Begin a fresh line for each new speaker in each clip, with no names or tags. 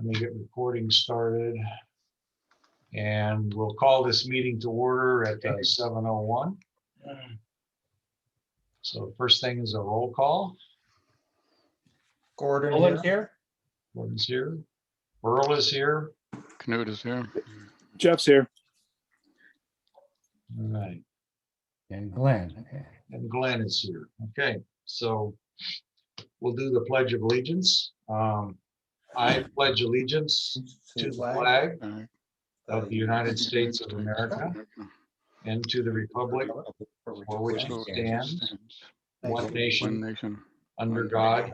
Let me get recording started. And we'll call this meeting to order at 7:01. So the first thing is a roll call.
Gordon
Owen's
here.
here.
Gordon's here. Earl is here.
Knut is here.
Jeff's here.
All right.
And Glenn.
And Glenn is here. Okay, so we'll do the Pledge of Allegiance. I pledge allegiance to the flag
Flag
of the United States of America and to the republic for which it stands, one
One
nation,
nation,
under God,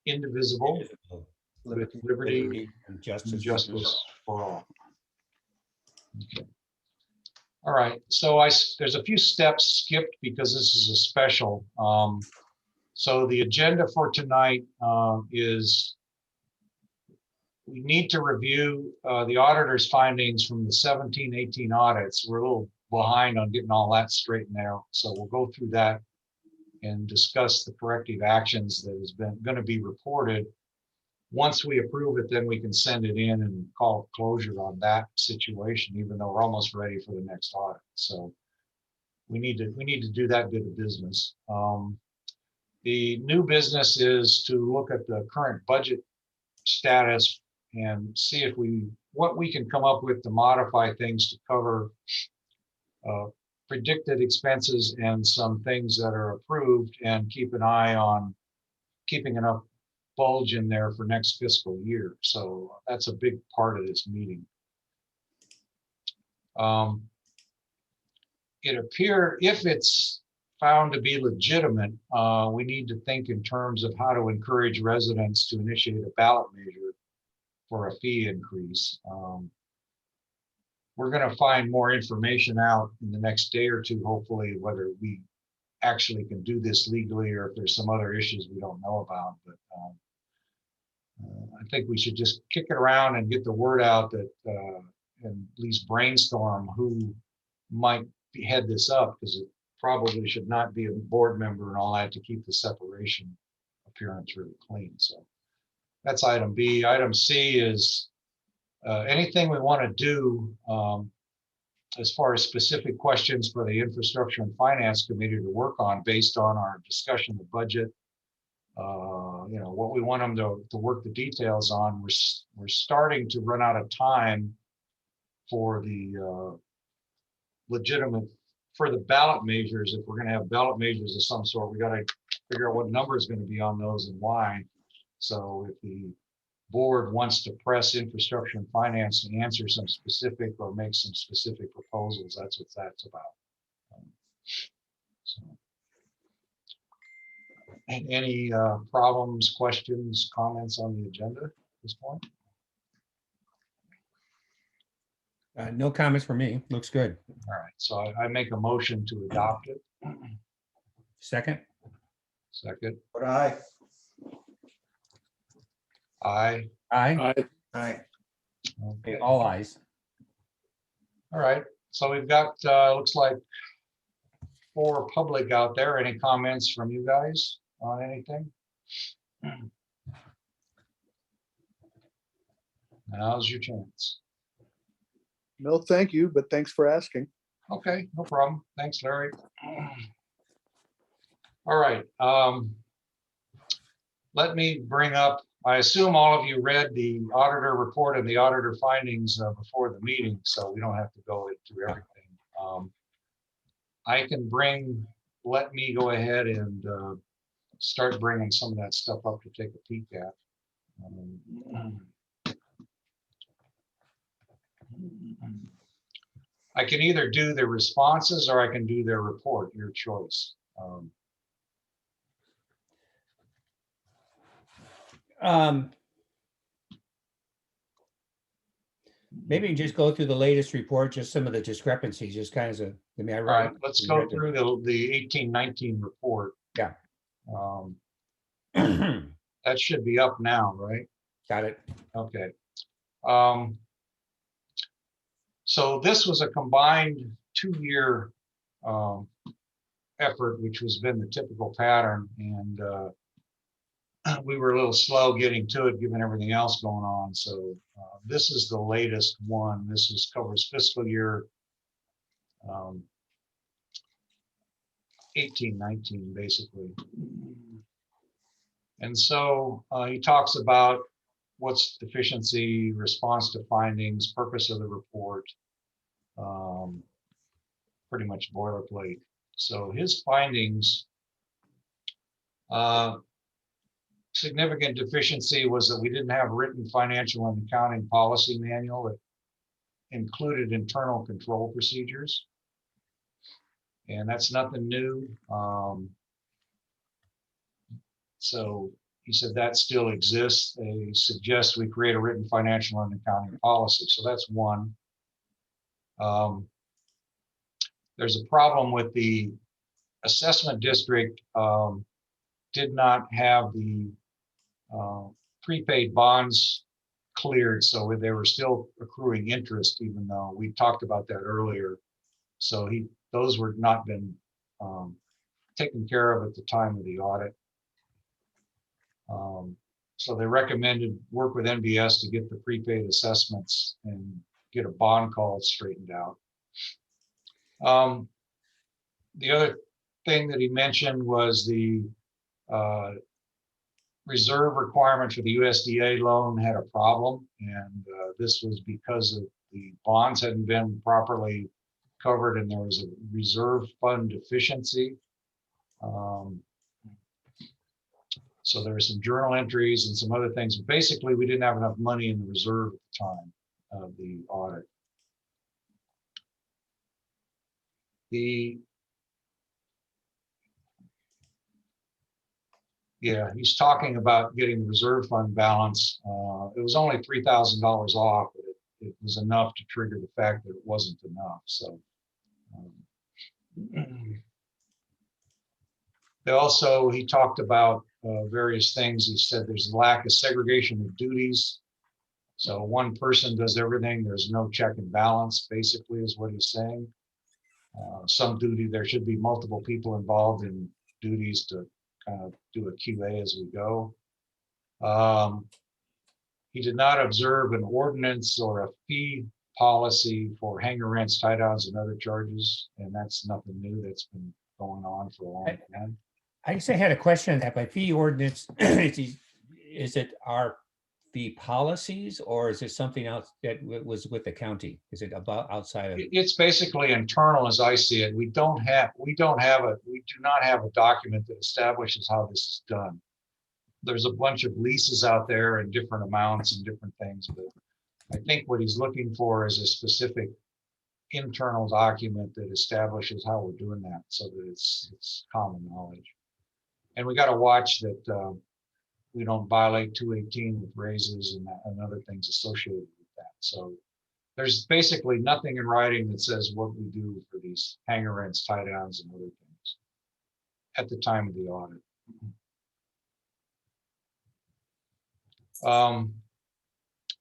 indivisible, with liberty
And
and
justice.
justice for all. Okay. All right, so there's a few steps skipped because this is a special. So the agenda for tonight is we need to review the auditor's findings from the 17-18 audits. We're a little behind on getting all that straightened out. So we'll go through that and discuss the corrective actions that has been going to be reported. Once we approve it, then we can send it in and call it closure on that situation, even though we're almost ready for the next audit. So we need to do that bit of business. The new business is to look at the current budget status and see if what we can come up with to modify things to cover predicted expenses and some things that are approved, and keep an eye on keeping enough bulge in there for next fiscal year. So that's a big part of this meeting. It appears if it's found to be legitimate, we need to think in terms of how to encourage residents to initiate a ballot measure for a fee increase. We're going to find more information out in the next day or two, hopefully, whether we actually can do this legally or if there's some other issues we don't know about. But I think we should just kick it around and get the word out that, and at least brainstorm who might head this up, because it probably should not be a board member and all that to keep the separation appearance really clean. So that's item B. Item C is anything we want to do as far as specific questions for the Infrastructure and Finance Committee to work on based on our discussion of budget. What we want them to work the details on. We're starting to run out of time for the for the ballot measures. If we're going to have ballot measures of some sort, we got to figure out what number is going to be on those and why. So if the board wants to press Infrastructure and Finance to answer some specific or make some specific proposals, that's what that's about. And any problems, questions, comments on the agenda at this point?
No comments from me. Looks good.
All right, so I make a motion to adopt it.
Second.
Second.
But aye.
Aye.
Aye.
Aye.
Okay, all ayes.
All right, so we've got, looks like 4 public out there. Any comments from you guys on anything? Now's your chance.
No, thank you, but thanks for asking.
Okay, no problem. Thanks, Larry. All right. Let me bring up, I assume all of you read the auditor report and the auditor findings before the meeting, so we don't have to go through everything. Let me go ahead and start bringing some of that stuff up to take a peek at. I can either do the responses or I can do their report, your choice.
Maybe just go through the latest report, just some of the discrepancies, just kind of,
All right, let's go through the 18-19 report.
Yeah.
That should be up now, right?
Got it.
Okay. So this was a combined 2-year effort, which has been the typical pattern. And we were a little slow getting to it, given everything else going on. So this is the latest one. This is covers fiscal year 18-19, basically. And so he talks about what's deficiency, response to findings, purpose of the report, pretty much boilerplate. So his findings, significant deficiency was that we didn't have written financial and accounting policy manual that included internal control procedures. And that's nothing new. So he said that still exists. They suggest we create a written financial and accounting policy. So that's one. There's a problem with the assessment district did not have the prepaid bonds cleared, so they were still accruing interest, even though we talked about that earlier. So those were not been taken care of at the time of the audit. So they recommended work with NBS to get the prepaid assessments and get a bond call straightened out. The other thing that he mentioned was the reserve requirement for the USDA loan had a problem, and this was because of the bonds hadn't been properly covered and there was a reserve fund deficiency. So there were some journal entries and some other things. Basically, we didn't have enough money in the reserve at the time of the audit. Yeah, he's talking about getting the reserve fund balance. It was only $3,000 off, but it was enough to trigger the fact that it wasn't enough. So he talked about various things. He said there's a lack of segregation of duties. So one person does everything. There's no check and balance, basically, is what he's saying. Some duty, there should be multiple people involved in duties to kind of do a QA as we go. He did not observe an ordinance or a fee policy for hanger rents, tie downs, and other charges, and that's nothing new. That's been going on for a long time.
I guess I had a question on that. By fee ordinance, is it our fee policies, or is it something else that was with the county? Is it about outside of?
It's basically internal, as I see it. We do not have a document that establishes how this is done. There's a bunch of leases out there and different amounts and different things, but I think what he's looking for is a specific internal document that establishes how we're doing that, so that it's common knowledge. And we got to watch that we don't violate 218 with raises and other things associated with that. So there's basically nothing in writing that says what we do for these hanger rents, tie downs, and other things at the time of the audit.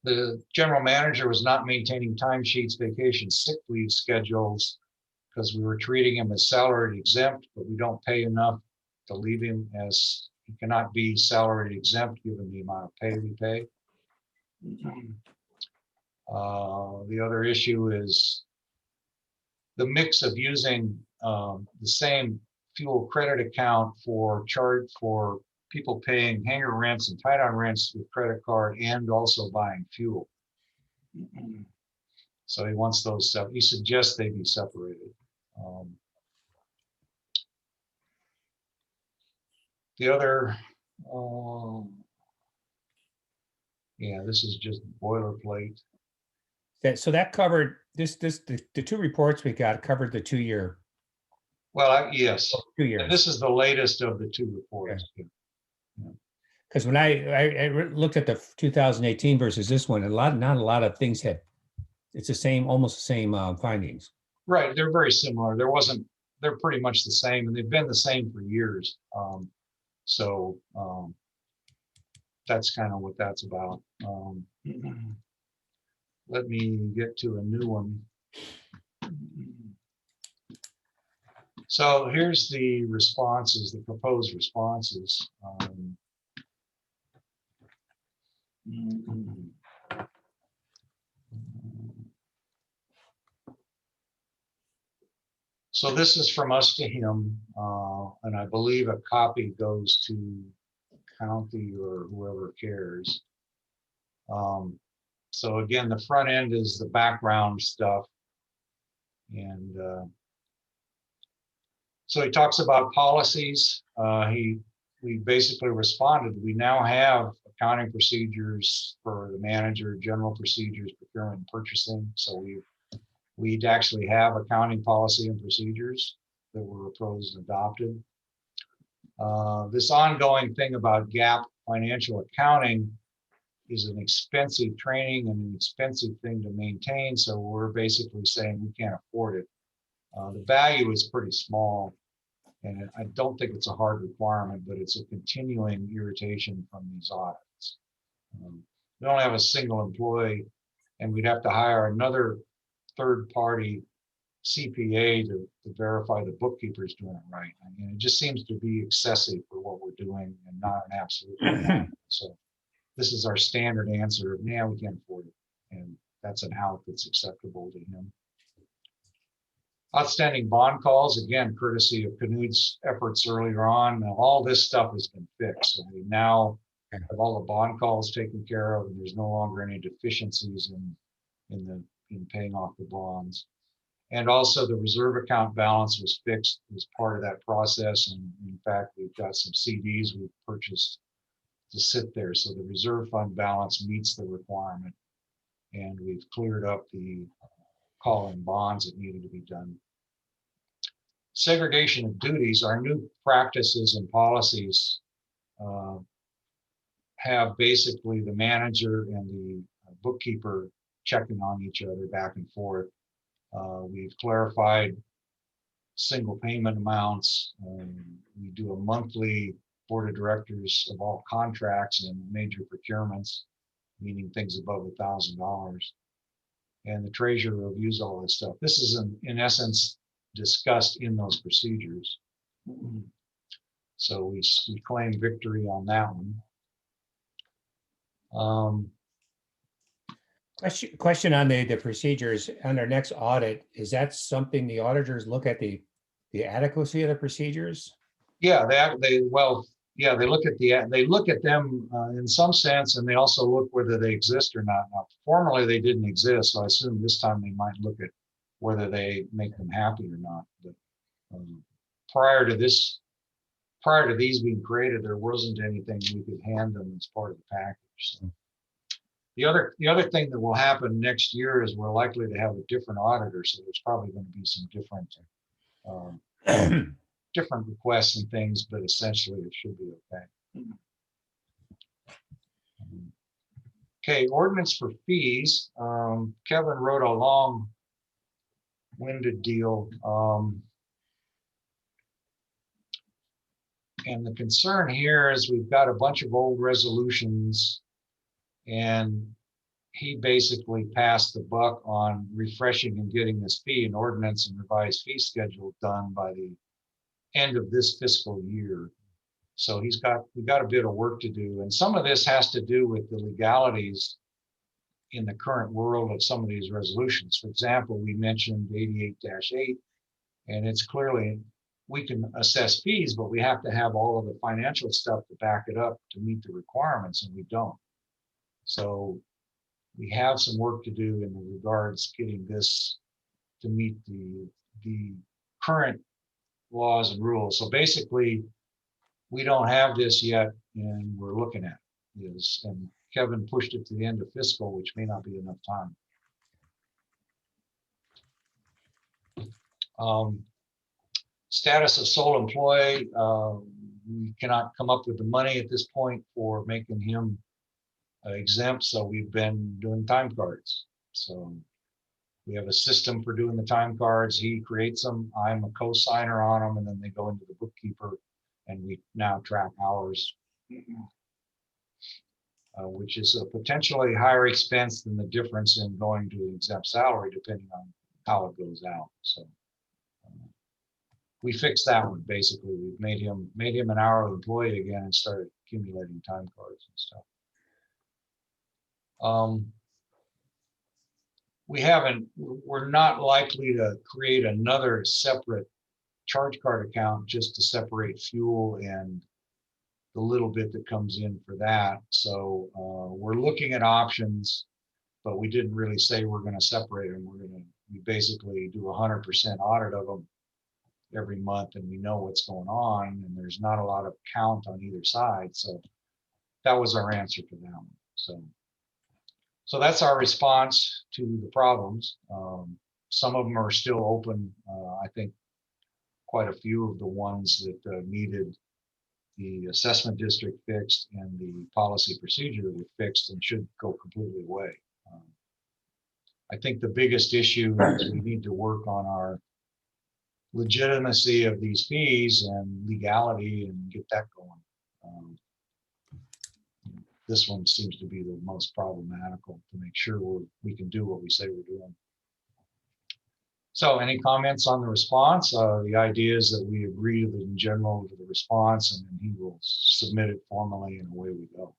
The general manager was not maintaining timesheets, vacation, sick leave schedules, because we were treating him as salaried exempt, but we don't pay enough to leave him, as he cannot be salaried exempt given the amount of pay we pay. The other issue is the mix of using the same fuel credit account for people paying hanger rents and tie-down rents with credit card and also buying fuel. So he wants those stuff. He suggests they be separated. The other, yeah, this is just boilerplate.
So that covered the two reports we got covered the 2 year.
Well, yes.
2 years.
And this is the latest of the two reports.
Yeah. Because when I looked at the 2018 versus this one, not a lot of things it's the same, almost the same findings.
Right, they're very similar. They're pretty much the same, and they've been the same for years. So that's kind of what that's about. Let me get to a new one. So here's the responses, the proposed responses. So this is from us to him, and I believe a copy goes to county or whoever cares. So again, the front end is the background stuff. And so he talks about policies. We basically responded. We now have accounting procedures for the manager, general procedures, procurement, and purchasing. So we'd actually have accounting policy and procedures that were proposed and adopted. This ongoing thing about GAAP financial accounting is an expensive training and an expensive thing to maintain. So we're basically saying we can't afford it. The value is pretty small, and I don't think it's a hard requirement, but it's a continuing irritation from these audits. We only have a single employee, and we'd have to hire another third-party CPA to verify the bookkeeper's doing it right. I mean, it just seems to be excessive for what we're doing and not an absolute requirement. So this is our standard answer of, yeah, we can't afford it. And that's an out that's acceptable to him. Outstanding bond calls, again, courtesy of Knud's efforts earlier on. Now, all this stuff has been fixed. So we now have all the bond calls taken care of, and there's no longer any deficiencies in paying off the bonds. And also the reserve account balance was fixed as part of that process. And in fact, we've got some CDs we've purchased to sit there. So the reserve fund balance meets the requirement. And we've cleared up the calling bonds that needed to be done. Segregation of duties, our new practices and policies have basically the manager and the bookkeeper checking on each other back and forth. We've clarified single payment amounts. We do a monthly board of directors of all contracts and major procurements, meaning things above $1,000. And the treasurer reviews all this stuff. This is in essence discussed in those procedures. So we claim victory on that one.
Question on the procedures on our next audit. Is that something the auditors look at the adequacy of the procedures?
Yeah, they look at them in some sense, and they also look whether they exist or not. Now, formerly they didn't exist, so I assume this time they might look at whether they make them happy or not. But prior to these being created, there wasn't anything we could hand them as part of the package. So. The other thing that will happen next year is we're likely to have a different auditor, so there's probably going to be some different requests and things, but essentially it should be okay. Okay, ordinance for fees. Kevin wrote a long-winded deal. And the concern here is we've got a bunch of old resolutions, and he basically passed the buck on refreshing and getting this fee and ordinance and revised fee schedule done by the end of this fiscal year. So we've got a bit of work to do. And some of this has to do with the legalities in the current world of some of these resolutions. For example, we mentioned 88-8, and it's clearly, we can assess fees, but we have to have all of the financial stuff to back it up to meet the requirements, and we don't. So we have some work to do in regards getting this to meet the current laws and rules. So basically, we don't have this yet, and we're looking at this. And Kevin pushed it to the end of fiscal, which may not be enough time. Status of sole employee, we cannot come up with the money at this point for making him exempt, so we've been doing time cards. So we have a system for doing the time cards. He creates them. I'm a co-signer on them, and then they go into the bookkeeper, and we now track hours, which is a potentially higher expense than the difference in going to an exempt salary, depending on how it goes out. So we fixed that one. Basically, we've made him an hourly employee again and started accumulating time cards and stuff. We're not likely to create another separate charge card account just to separate fuel and the little bit that comes in for that. So we're looking at options, but we didn't really say we're going to separate them. We basically do 100% audit of them every month, and we know what's going on, and there's not a lot of count on either side. So that was our answer to that one. So that's our response to the problems. Some of them are still open. I think quite a few of the ones that needed the assessment district fixed and the policy procedure were fixed and should go completely away. I think the biggest issue is we need to work on our legitimacy of these fees and legality and get that going. This one seems to be the most problematical to make sure we can do what we say we're doing. So any comments on the response? The idea is that we agree in general to the response, and then he will submit it formally and away we go.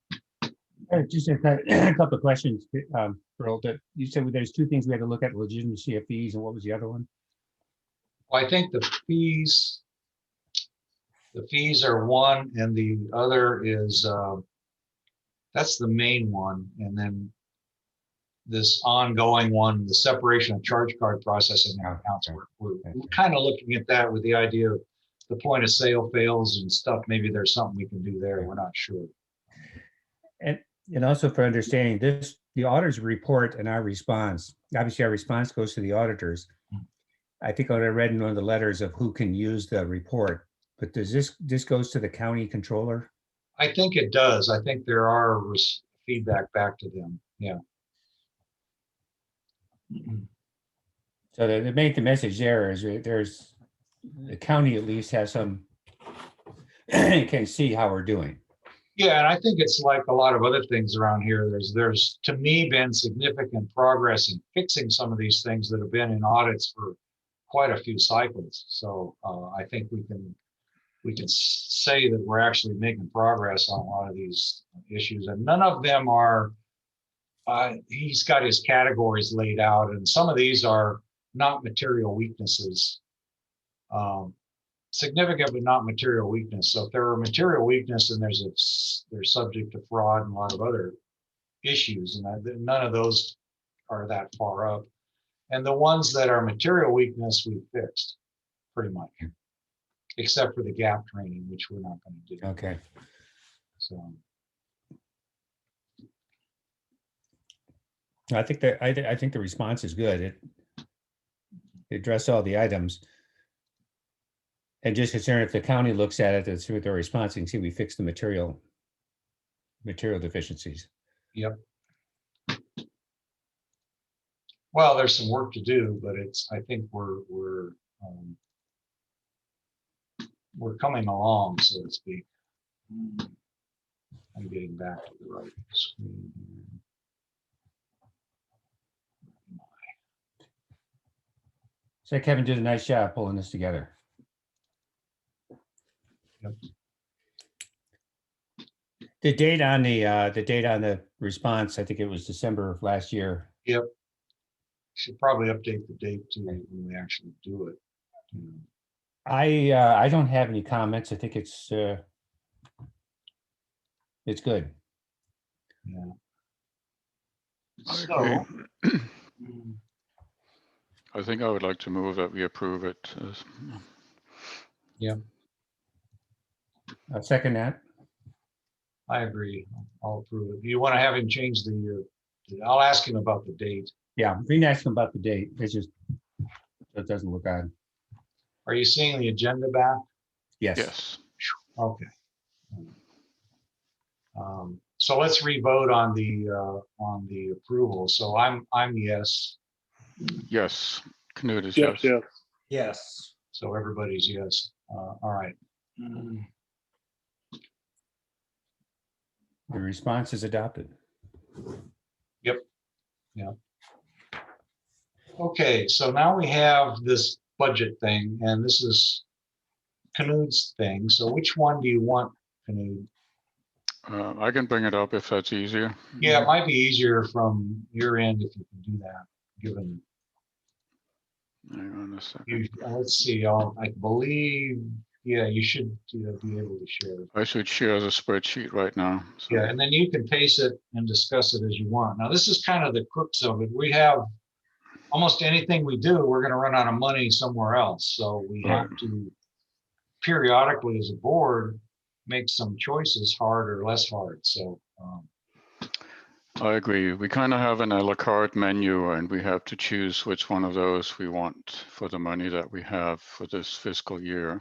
Just a couple of questions, Earl. You said there's two things we had to look at: legitimacy of fees, and what was the other one?
Well, I think the fees are one, and the other is that's the main one, and then this ongoing one, the separation of charge card processing and accounts. We're kind of looking at that with the idea of the point of sale fails and stuff. Maybe there's something we can do there. We're not sure.
And also for understanding this, the auditor's report and our response, obviously our response goes to the auditors. I think I read in one of the letters of who can use the report, but does this goes to the county controller?
I think it does. I think there are feedback back to them. Yeah.
So the main message there is there's the county at least has some can see how we're doing.
Yeah, and I think it's like a lot of other things around here. There's to me been significant progress in fixing some of these things that have been in audits for quite a few cycles. So I think we can say that we're actually making progress on a lot of these issues, and none of them are. He's got his categories laid out, and some of these are not material weaknesses. Significant but not material weakness. So if there are material weakness, then they're subject to fraud and a lot of other issues, and none of those are that far up. And the ones that are material weakness, we've fixed pretty much, except for the gap training, which we're not going to do.
Okay.
So
I think the response is good. It addressed all the items. And just concerned if the county looks at it and see what their response and see we fix the material deficiencies.
Yep. Well, there's some work to do, but I think we're coming along, so to speak. I'm getting back to the right screen here.
So Kevin did a nice job pulling this together.
Yep.
The date on the response, I think it was December of last year.
Yep. Should probably update the date too when we actually do it.
I don't have any comments. I think it's good.
Yeah.
I agree. I think I would like to move that we approve it.
Yeah.
I'll second that.
I agree. I'll approve it. Do you want to have him change I'll ask him about the date.
Yeah, we can ask him about the date. It's just, it doesn't look odd.
Are you seeing the agenda back?
Yes.
Yes.
Okay. So let's re-vote on the approval. So I'm yes.
Yes. Knut is
Yes,
yes.
yes.
Yes.
So everybody's yes. All right.
The response is adopted.
Yep. Yeah. Okay, so now we have this budget thing, and this is Knud's thing. So which one do you want, Knud?
I can bring it up if that's easier.
Yeah, it might be easier from your end if you can do that, given
Hang on a second.
you, let's see, I believe, yeah, you should be able to share.
I should share the spreadsheet right now. So.
Yeah, and then you can paste it and discuss it as you want. Now, this is kind of the crux of it. We have almost anything we do, we're going to run out of money somewhere else. So we have to periodically as a board make some choices, hard or less hard. So
I agree. We kind of have an a la carte menu, and we have to choose which one of those we want for the money that we have for this fiscal year.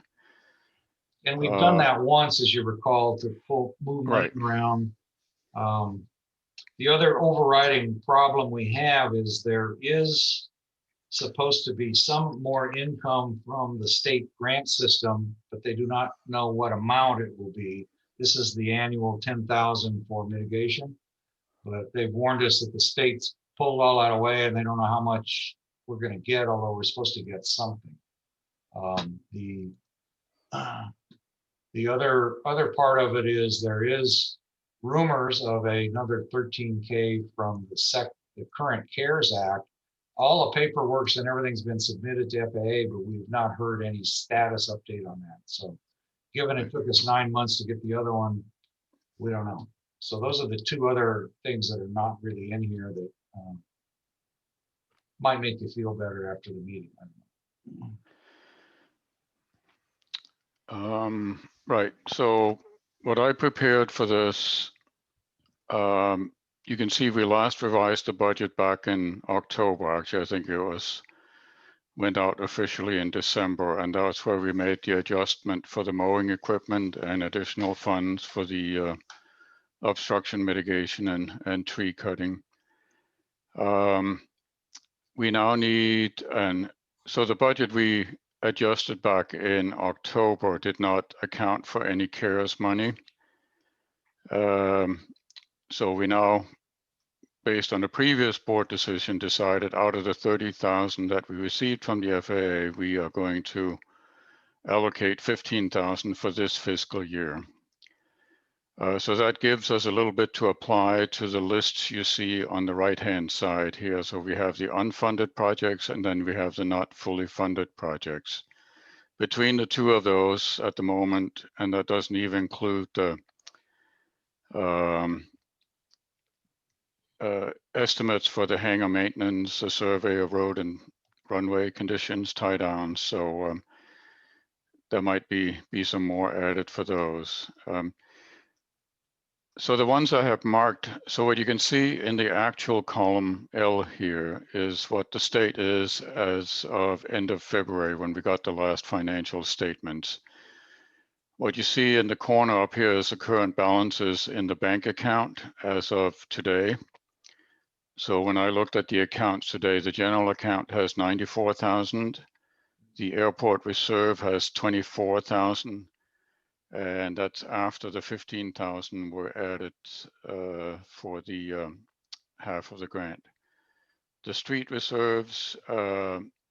and we've done that once, as you recall, to move money
Right.
around. The other overriding problem we have is there is supposed to be some more income from the state grant system, but they do not know what amount it will be. This is the annual 10,000 for mitigation, but they've warned us that the state's pulled all that away and they don't know how much we're going to get, although we're supposed to get something. The other part of it is there is rumors of another 13K from the current CARES Act. All the paperwork and everything's been submitted to FAA, but we've not heard any status update on that. So given it took us 9 months to get the other one, we don't know. So those are the two other things that are not really in here that might make you feel better after the meeting. I don't know.
Right. So what I prepared for this, you can see we last revised the budget back in October. Actually, I think it went out officially in December, and that's where we made the adjustment for the mowing equipment and additional funds for the obstruction mitigation and tree cutting. We now need, and so the budget we adjusted back in October did not account for any CARES money. So we now, based on the previous board decision, decided out of the 30,000 that we received from the FAA, we are going to allocate 15,000 for this fiscal year. So that gives us a little bit to apply to the lists you see on the right-hand side here. So we have the unfunded projects, and then we have the not fully funded projects. Between the two of those at the moment, and that doesn't even include the estimates for the hangar maintenance, the survey of road and runway conditions, tie downs. So there might be some more added for those. So the ones I have marked, so what you can see in the actual column L here is what the state is as of end of February when we got the last financial statements. What you see in the corner up here is the current balances in the bank account as of today. So when I looked at the accounts today, the general account has 94,000. The airport reserve has 24,000. And that's after the 15,000 were added for the half of the grant. The street reserves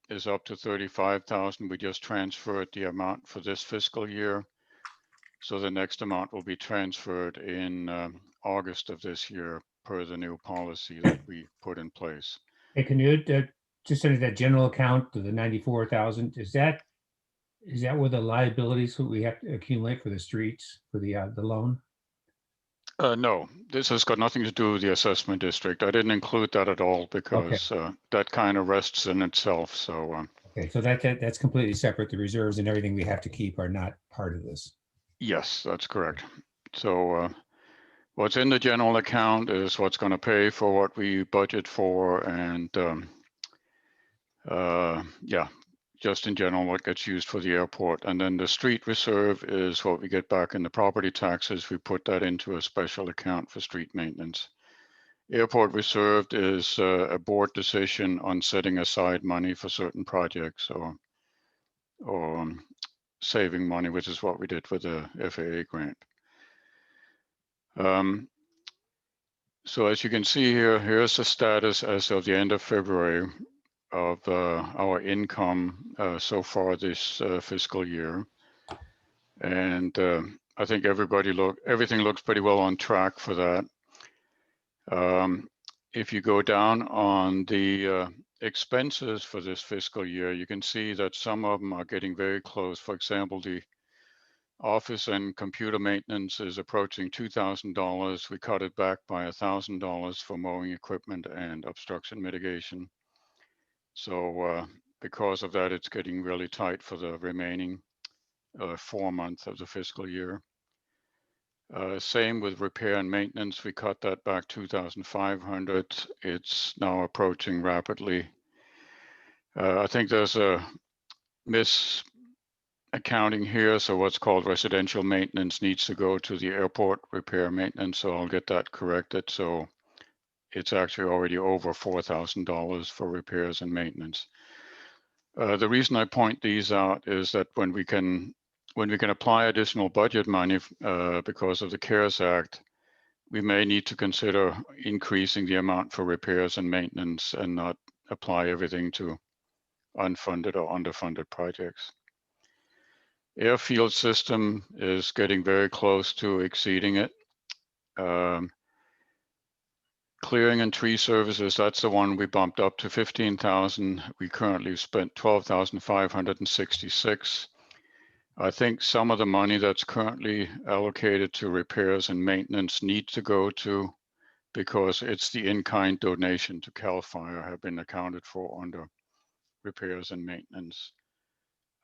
is up to 35,000. We just transferred the amount for this fiscal year. So the next amount will be transferred in August of this year per the new policy that we put in place.
Hey, can you just under that general account to the 94,000, is that where the liabilities that we have to accumulate for the streets for the loan?
No, this has got nothing to do with the assessment district. I didn't include that at all because that kind of rests in itself. So
okay, so that's completely separate. The reserves and everything we have to keep are not part of this.
yes, that's correct. So what's in the general account is what's going to pay for what we budget for, and yeah, just in general what gets used for the airport. And then the street reserve is what we get back in the property taxes. We put that into a special account for street maintenance. Airport reserved is a board decision on setting aside money for certain projects or saving money, which is what we did with the FAA grant. So as you can see here, here's the status as of the end of February of our income so far this fiscal year. And I think everything looks pretty well on track for that. If you go down on the expenses for this fiscal year, you can see that some of them are getting very close. For example, the office and computer maintenance is approaching $2,000. We cut it back by $1,000 for mowing equipment and obstruction mitigation. So because of that, it's getting really tight for the remaining 4 months of the fiscal year. Same with repair and maintenance. We cut that back 2,500. It's now approaching rapidly. I think there's a misaccounting here. So what's called residential maintenance needs to go to the airport repair maintenance. So I'll get that corrected. So it's actually already over $4,000 for repairs and maintenance. The reason I point these out is that when we can apply additional budget money because of the CARES Act, we may need to consider increasing the amount for repairs and maintenance and not apply everything to unfunded or underfunded projects. Airfield system is getting very close to exceeding it. Clearing and tree services, that's the one we bumped up to 15,000. We currently spent 12,566. I think some of the money that's currently allocated to repairs and maintenance needs to go to, because it's the in-kind donation to CAL FIRE have been accounted for under repairs and maintenance.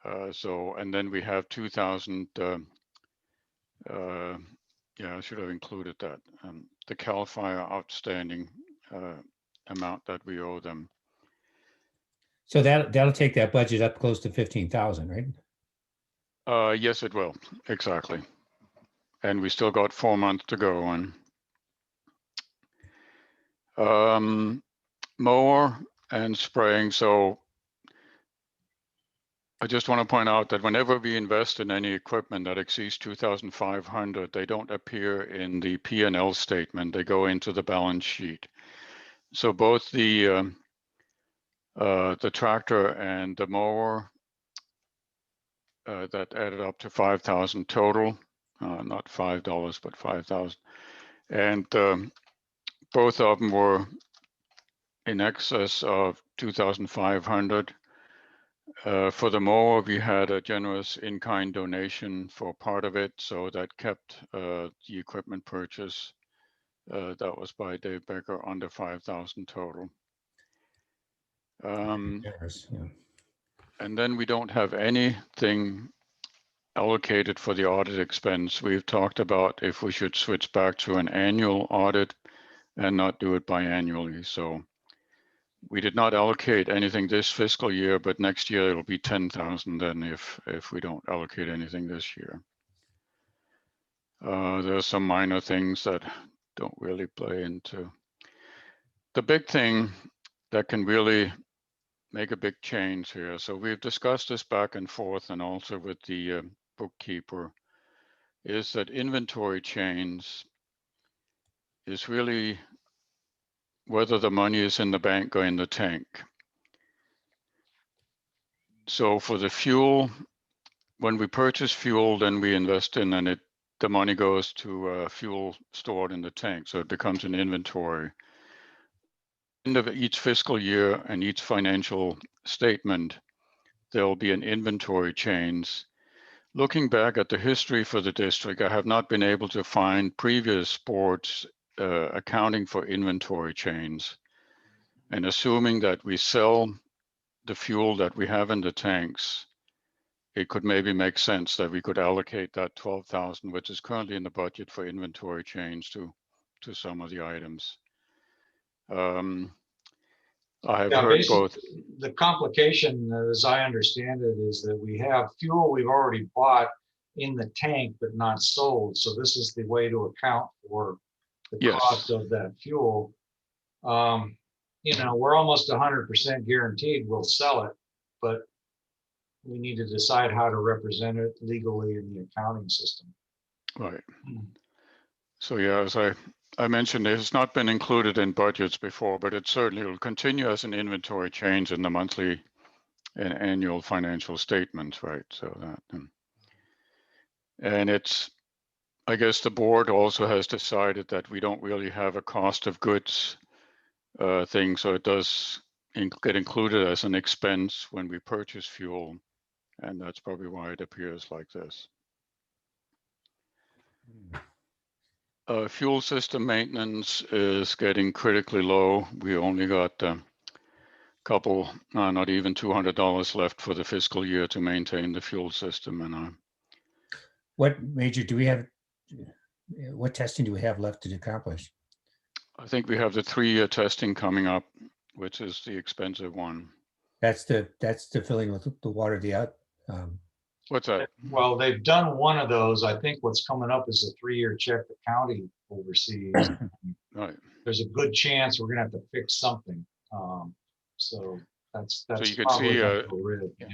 And then we have 2,000, yeah, I should have included that. The CAL FIRE outstanding amount that we owe them.
So that'll take that budget up close to 15,000, right?
Yes, it will. Exactly. And we still got 4 months to go on. Mower and spraying. So I just want to point out that whenever we invest in any equipment that exceeds 2,500, they don't appear in the P&L statement. They go into the balance sheet. So both the tractor and the mower that added up to 5,000 total, not $5, but 5,000. And both of them were in excess of 2,500. For the mower, we had a generous in-kind donation for part of it, so that kept the equipment purchase that was by Dave Becker under 5,000 total.
Yes, yeah.
And then we don't have anything allocated for the audit expense. We've talked about if we should switch back to an annual audit and not do it biannually. So we did not allocate anything this fiscal year, but next year it'll be 10,000 then if we don't allocate anything this year. There are some minor things that don't really play into. The big thing that can really make a big change here. So we've discussed this back and forth and also with the bookkeeper, is that inventory change is really whether the money is in the bank or in the tank. So for the fuel, when we purchase fuel, then we invest in and the money goes to fuel stored in the tank. So it becomes an inventory. End of each fiscal year and each financial statement, there'll be an inventory change. Looking back at the history for the district, I have not been able to find previous boards accounting for inventory change. And assuming that we sell the fuel that we have in the tanks, it could maybe make sense that we could allocate that 12,000, which is currently in the budget for inventory change to some of the items. I have heard both.
The complication, as I understand it, is that we have fuel we've already bought in the tank, but not sold. So this is the way to account for the cost of that fuel. You know, we're almost 100% guaranteed we'll sell it, but we need to decide how to represent it legally in the accounting system.
Right. So yeah, as I mentioned, it has not been included in budgets before, but it certainly will continue as an inventory change in the monthly and annual financial statements, right? So that, and it's I guess the board also has decided that we don't really have a cost of goods thing, so it does get included as an expense when we purchase fuel, and that's probably why it appears like this. Fuel system maintenance is getting critically low. We only got a couple, not even $200 left for the fiscal year to maintain the fuel system, and
What major do we have? What testing do we have left to accomplish?
I think we have the 3-year testing coming up, which is the expensive one.
That's the filling with the water,
What's that?
Well, they've done one of those. I think what's coming up is a 3-year check the county oversees.
Right.
There's a good chance we're gonna have to fix something. So that's
you can
probably
see,
gonna go rid.
yeah.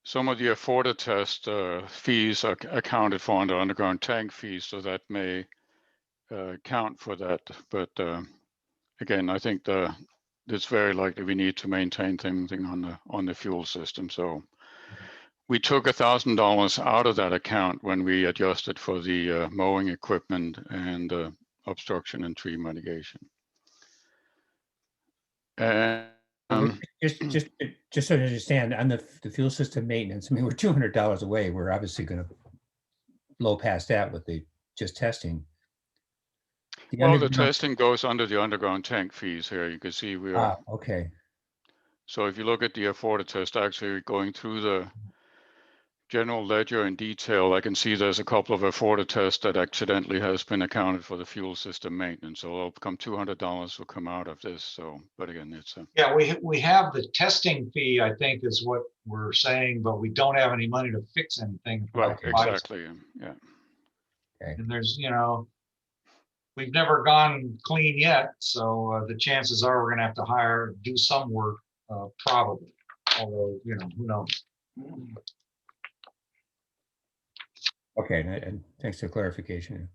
Some of the Afforda test fees are accounted for under underground tank fees, so that may count for that. But again, I think it's very likely we need to maintain something on the fuel system. So we took $1,000 out of that account when we adjusted for the mowing equipment and obstruction and tree mitigation. And
just so to understand, on the fuel system maintenance, I mean, we're $200 away. We're obviously going to blow past that with the just testing.
Well, the testing goes under the underground tank fees here. You can see we are.
Okay.
So if you look at the Afforda test, actually going through the general ledger in detail, I can see there's a couple of Afforda tests that accidentally has been accounted for the fuel system maintenance. So it'll become $200 will come out of this. So, but again, it's
Yeah, we have the testing fee, I think is what we're saying, but we don't have any money to fix anything.
right, exactly. Yeah.
Okay.
And there's, we've never gone clean yet. So the chances are we're gonna have to do some work, probably. Although, who knows?
Okay, and thanks for clarification.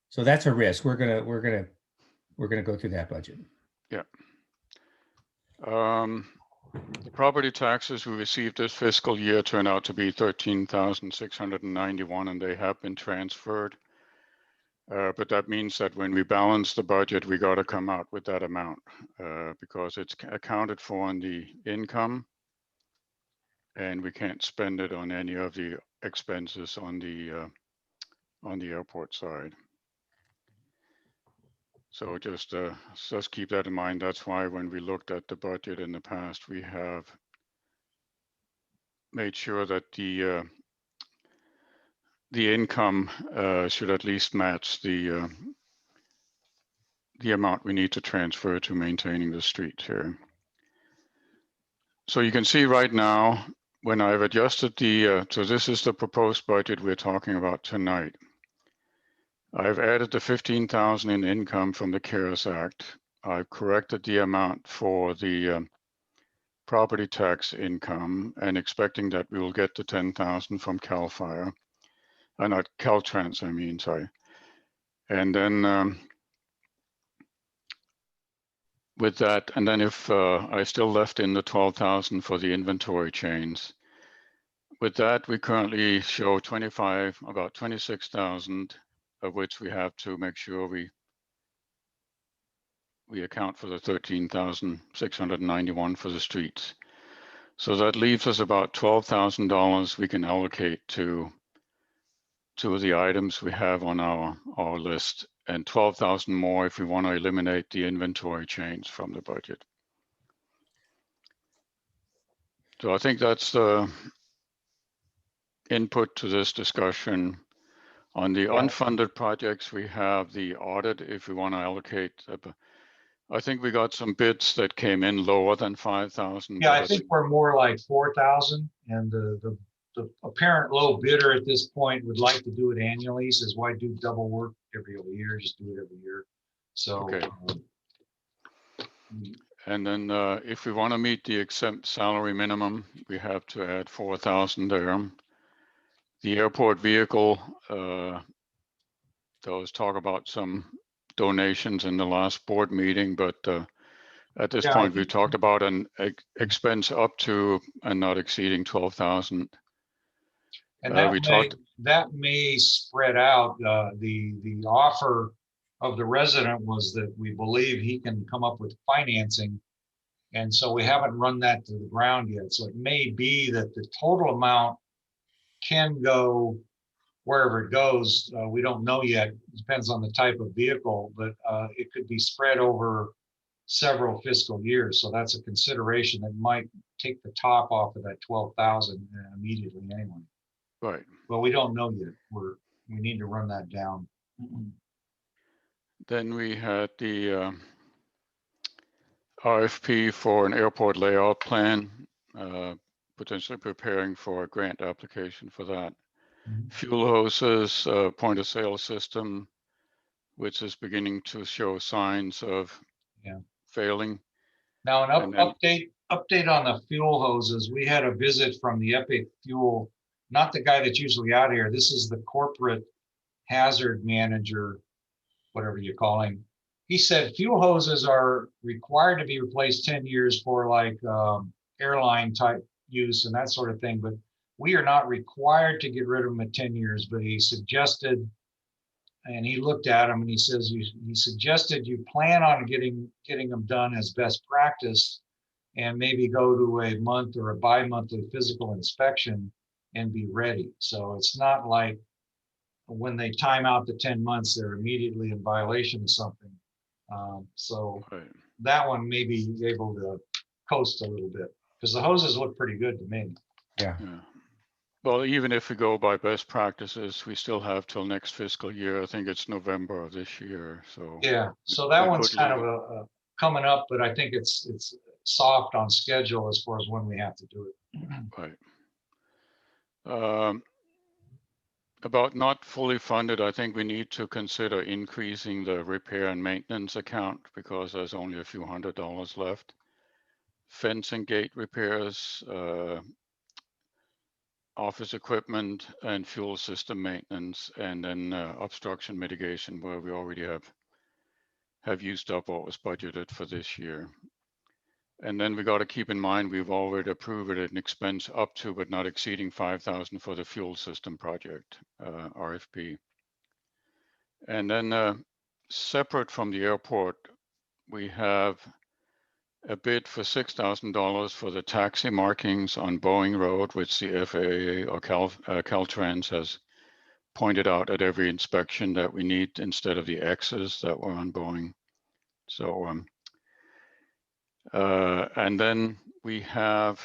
So that's a risk. We're gonna go through that budget.
Yeah. The property taxes we received this fiscal year turned out to be $13,691, and they have been transferred. But that means that when we balance the budget, we got to come out with that amount because it's accounted for in the income, and we can't spend it on any of the expenses on the airport side. So just keep that in mind. That's why when we looked at the budget in the past, we have made sure that the income should at least match the amount we need to transfer to maintaining the street here. So you can see right now, when I've adjusted so this is the proposed budget we're talking about tonight. I've added the $15,000 in income from the CARES Act. I've corrected the amount for the property tax income and expecting that we will get the $10,000 from CAL FIRE, not Caltrans, I mean, sorry. And then with that, and then if I still left in the $12,000 for the inventory chains, with that, we currently show about 26,000, of which we have to make sure we account for the 13,691 for the streets. So that leaves us about $12,000 we can allocate to the items we have on our list, and 12,000 more if we want to eliminate the inventory change from the budget. So I think that's the input to this discussion. On the unfunded projects, we have the audit if we want to allocate. I think we got some bids that came in lower than 5,000.
Yeah, I think we're more like 4,000, and the apparent low bidder at this point would like to do it annually. Says, why do double work every other year? Just do it every year. So.
Okay. And then if we want to meet the exempt salary minimum, we have to add 4,000 there. The airport vehicle, there was talk about some donations in the last board meeting, but at this point, we talked about an expense up to and not exceeding 12,000.
And
we talked,
that may spread out. The offer of the resident was that we believe he can come up with financing. And so we haven't run that to the ground yet. So it may be that the total amount can go wherever it goes. We don't know yet. It depends on the type of vehicle, but it could be spread over several fiscal years. So that's a consideration that might take the top off of that 12,000 immediately anyway.
right.
But we don't know yet. We need to run that down.
Then we had the RFP for an airport layout plan, potentially preparing for a grant application for that.
Mhm.
Fuel hoses, point of sale system, which is beginning to show signs of
Yeah.
failing.
Now, an
And then-
update on the fuel hoses. We had a visit from the Epic Fuel, not the guy that's usually out here. This is the corporate hazard manager, whatever you call him. He said fuel hoses are required to be replaced 10 years for like airline type use and that sort of thing, but we are not required to get rid of them at 10 years. But he suggested, and he looked at them and he says, he suggested you plan on getting them done as best practice and maybe go to a month or a bi-monthly physical inspection and be ready. So it's not like when they time out the 10 months, they're immediately in violation of something. So
Right.
that one may be able to coast a little bit because the hoses look pretty good to me.
Yeah.
Yeah. Well, even if we go by best practices, we still have till next fiscal year. I think it's November of this year. So
Yeah, so that
we
one's
could
kind of
leave
a coming up, but I think it's soft on schedule as far as when we have to do it.
Right. About not fully funded, I think we need to consider increasing the repair and maintenance account because there's only a few $100 left. Fence and gate repairs, office equipment and fuel system maintenance, and then obstruction mitigation where we already have used up what was budgeted for this year. And then we got to keep in mind, we've already approved an expense up to, but not exceeding 5,000 for the fuel system project, RFP. And then separate from the airport, we have a bid for $6,000 for the taxi markings on Boeing Road, which the FAA or Caltrans has pointed out at every inspection that we need instead of the X's that were on Boeing. So, and then we have,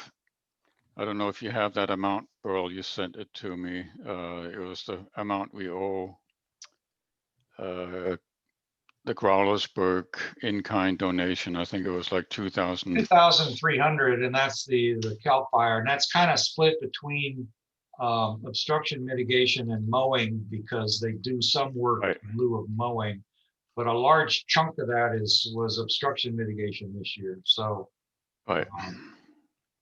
I don't know if you have that amount, Earl, you sent it to me. It was the amount we owe the Growlersburg in-kind donation. I think it was like 2,000.
2,300, and that's the CAL FIRE, and that's kind of split between obstruction mitigation and mowing because they do some work
Right.
in lieu of mowing. But a large chunk of that was obstruction mitigation this year. So
Right.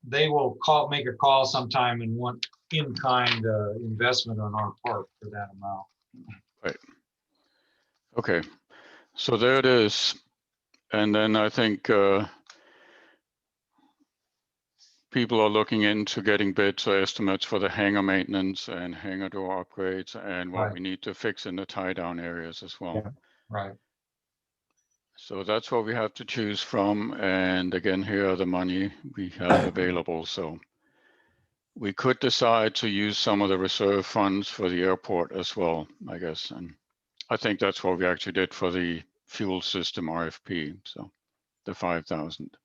they will make a call sometime and want in-kind investment on our part for that amount.
Right. Okay. So there it is. And then I think people are looking into getting bids or estimates for the hangar maintenance and hangar door upgrades and what
Right.
we need to fix in the tie down areas as well.
Yeah.
Right.
So that's what we have to choose from. And again, here are the money we have available. So we could decide to use some of the reserve funds for the airport as well, I guess. And I think that's what we actually did for the fuel system RFP. So the 5,000.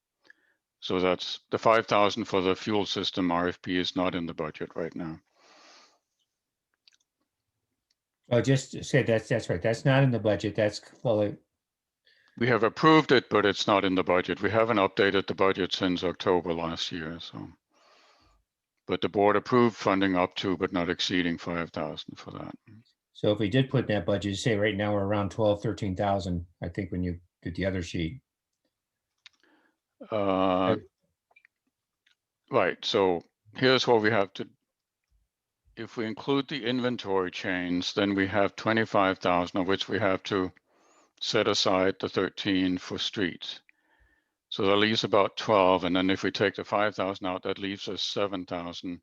So that's the 5,000 for the fuel system RFP is not in the budget right now.
Oh, just said that's right. That's not in the budget. That's fully,
We have approved it, but it's not in the budget. We haven't updated the budget since October last year. So, but the board approved funding up to, but not exceeding 5,000 for that.
so if we did put in that budget, say right now we're around 12, 13,000, I think when you did the other sheet.
Right, so here's what we have to, if we include the inventory chains, then we have 25,000 of which we have to set aside the 13 for streets. So that leaves about 12. And then if we take the 5,000 out, that leaves us 7,000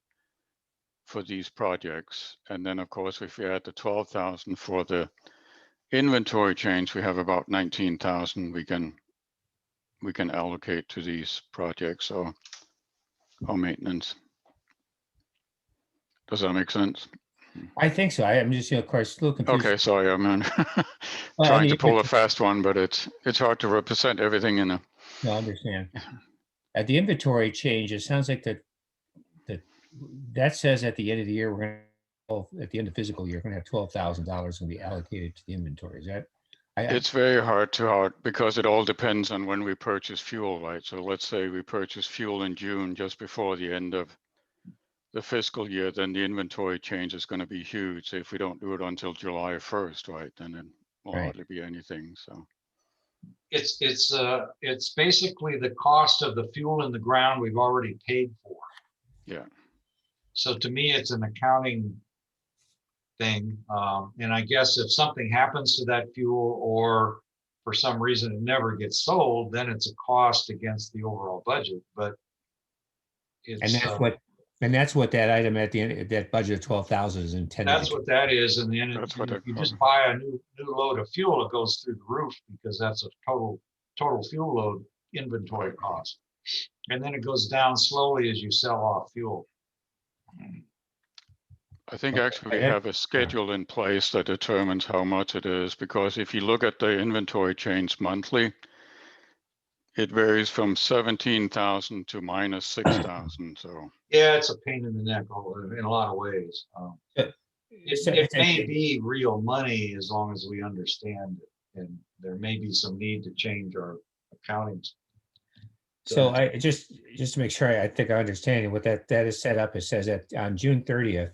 for these projects. And then, of course, if we add the 12,000 for the inventory change, we have about 19,000 we can allocate to these projects or maintenance. Does that make sense?
I think so. I'm just, of course, a little confused.
Okay, sorry, I'm
Well,
trying
and
to
the
pull a
inventory-
fast one, but it's hard to represent everything in a.
No, I understand. At the inventory change, it sounds like that says at the end of the year, at the end of fiscal year, we're gonna have $12,000 gonna be allocated to the inventory. Is that?
It's very hard because it all depends on when we purchase fuel, right? So let's say we purchase fuel in June, just before the end of the fiscal year, then the inventory change is going to be huge. So if we don't do it until July 1st, right, then it will
Right.
hardly be anything. So
It's basically the cost of the fuel in the ground we've already paid for.
yeah,
So to me, it's an accounting thing. And I guess if something happens to that fuel, or for some reason it never gets sold, then it's a cost against the overall budget, but
And
it's,
that's what that item at the end, that budget of 12,000 is intended.
that's what that is. And then
That's what
if
I
you
call
just
it.
buy a new load of fuel, it goes through the roof, because that's a total fuel load inventory
Right.
cost. And then it goes down slowly as you sell off fuel.
I think
Okay,
actually we
yeah.
have a schedule in place that determines how much it is, because if you look at the inventory change monthly, it varies from 17,000 to minus 6,000. So
Yeah, it's a pain in the neck in a lot of ways. It may be real money as long as we understand it, and there may be some need to change our accounting.
So I just to make sure I think I understand what that is set up. It says that on June 30th,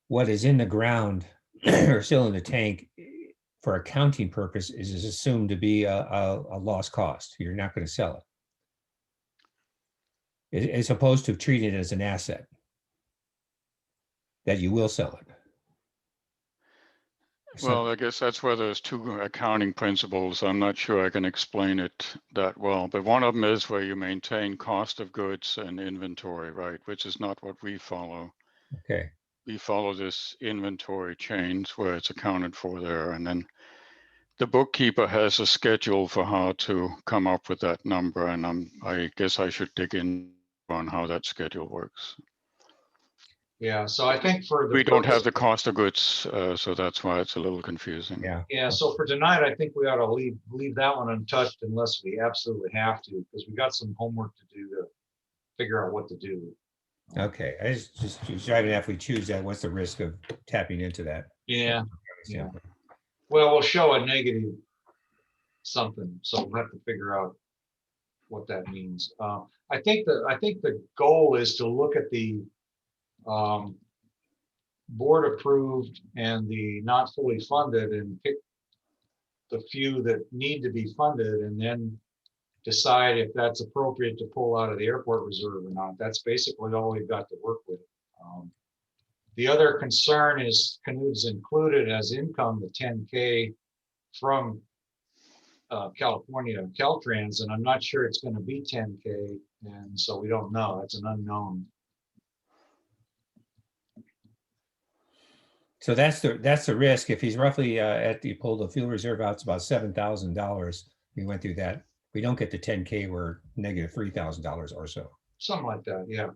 what is in the ground or still in the tank for accounting purpose is assumed to be a lost cost. You're not going to sell it. As opposed to treating it as an asset that you will sell it.
well, I guess that's where there's two accounting principles. I'm not sure I can explain it that well, but one of them is where you maintain cost of goods and inventory, right? Which is not what we follow.
Okay.
We follow this inventory change where it's accounted for there. And then the bookkeeper has a schedule for how to come up with that number. And I guess I should dig in on how that schedule works.
Yeah, so I think for the
We don't have
purpose-
the cost of goods, so that's why it's a little confusing.
Yeah.
Yeah, so for tonight, I think we ought to leave that one untouched unless we absolutely have to, because we got some homework to do to figure out what to do.
Okay. I just driving if we choose that, what's the risk of tapping into that?
Yeah, yeah. Well, we'll show a negative something, so we'll have to figure out what that means. I think the goal is to look at the board approved and the not fully funded and pick the few that need to be funded, and then decide if that's appropriate to pull out of the airport reserve or not. That's basically all we've got to work with. The other concern is Canute's included as income, the 10K from California Caltrans, and I'm not sure it's going to be 10K, and so we don't know. It's an unknown.
So that's the risk. If he's roughly you pull the fuel reserve out, it's about $7,000. We went through that. We don't get the 10K, we're negative $3,000 or so.
Something like that, yeah.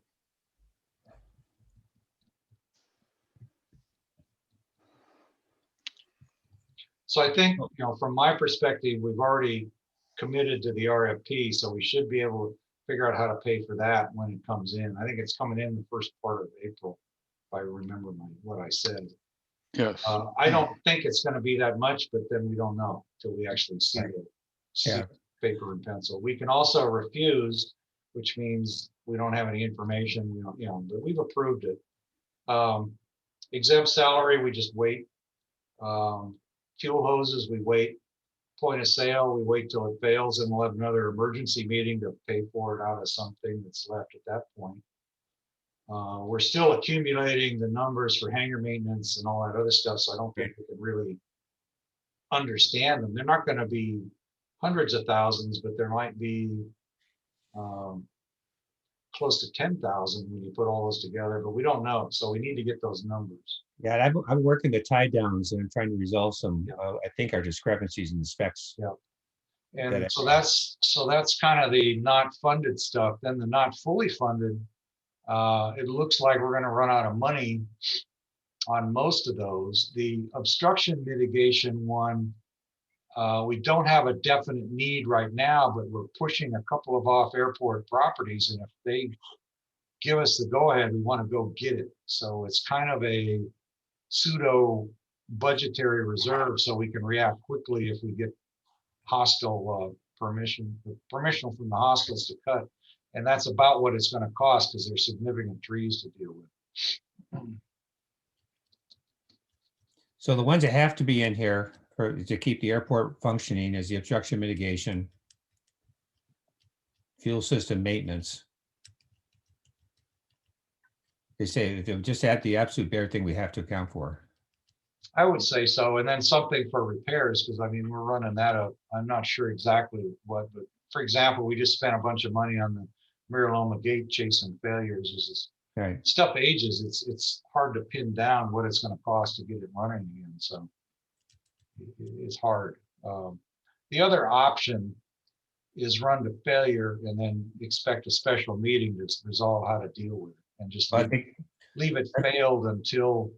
So I think, from my perspective, we've already committed to the RFP, so we should be able to figure out how to pay for that when it comes in. I think it's coming in the first part of April, if I remember what I said.
Yes.
I don't think it's going to be that much, but then we don't know till we actually see
Right.
it.
Yeah.
Paper and pencil. We can also refuse, which means we don't have any information, but we've approved it. Exempt salary, we just wait. Fuel hoses, we wait. Point of sale, we wait till it fails, and we'll have another emergency meeting to pay for it out of something that's left at that point. We're still accumulating the numbers for hangar maintenance and all that other stuff, so I don't think we can really understand them. They're not going to be hundreds of thousands, but there might be close to 10,000 when you put all those together, but we don't know. So we need to get those numbers.
Yeah, I'm working the tie downs and I'm trying to resolve some,
Yeah.
I think our discrepancies in the specs.
And
That-
so that's kind of the not funded stuff. Then the not fully funded, it looks like we're gonna run out of money on most of those. The obstruction mitigation one, we don't have a definite need right now, but we're pushing a couple of off airport properties. And if they give us the go ahead, we want to go get it. So it's kind of a pseudo budgetary reserve so we can react quickly if we get hostile permission from the hostiles to cut. And that's about what it's going to cost because there's significant trees to deal with.
So the ones that have to be in here to keep the airport functioning is the obstruction mitigation, fuel system maintenance. They say if they just add the absolute bare thing we have to account for.
I would say so. And then something for repairs, because I mean, we're running that up. I'm not sure exactly what, but for example, we just spent a bunch of money on the Miraloma gate chasing failures. This
Right.
stuff ages. It's hard to pin down what it's going to cost to get it running again. So it's hard. The other option is run to failure and then expect a special meeting to resolve how to deal with it and just
I think
leave it failed until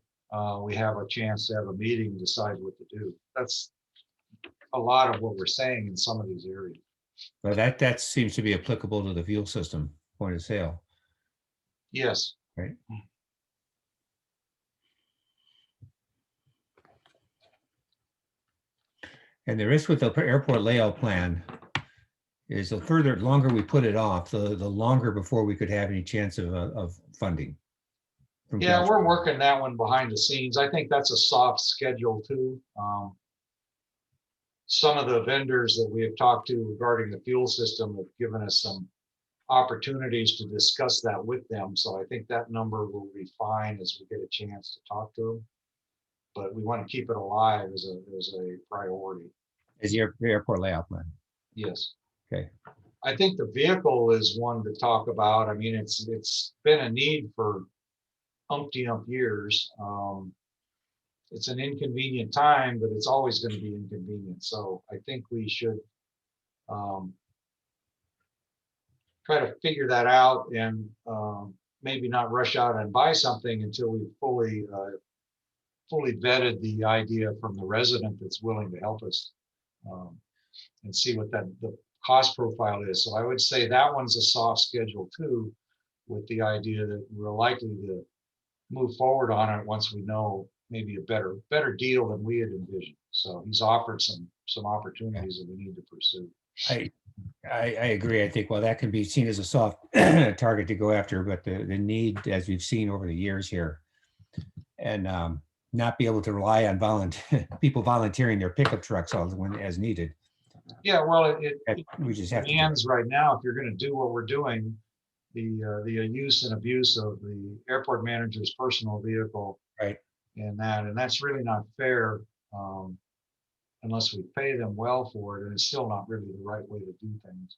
we have a chance to have a meeting and decide what to do. That's a lot of what we're saying in some of these areas.
well, that seems to be applicable to the fuel system point of sale.
Yes.
Right. And the risk with the airport layout plan is the longer we put it off, the longer before we could have any chance of funding. from
Yeah,
council.
we're working that one behind the scenes. I think that's a soft schedule too. Some of the vendors that we have talked to regarding the fuel system have given us some opportunities to discuss that with them. So I think that number will be fine as we get a chance to talk to them. But we want to keep it alive as a priority.
Is the airport layout plan.
Yes.
Okay.
I think the vehicle is one to talk about. I mean, it's been a need for umpty-ump years. It's an inconvenient time, but it's always going to be inconvenient. So I think we should try to figure that out and maybe not rush out and buy something until we've fully vetted the idea from the resident that's willing to help us and see what the cost profile is. So I would say that one's a soft schedule too, with the idea that we're likely to move forward on it once we know maybe a better deal than we had envisioned. So he's offered some opportunities that we need to pursue.
I agree. I think, well, that can be seen as a soft target to go after, but the need, as we've seen over the years here, and not be able to rely on people volunteering their pickup trucks as needed.
Yeah, well, it
We just have to.
demands right now, if you're going to do what we're doing, the use and abuse of the airport manager's personal vehicle.
Right.
And that's really not fair unless we pay them well for it, and it's still not really the right way to do things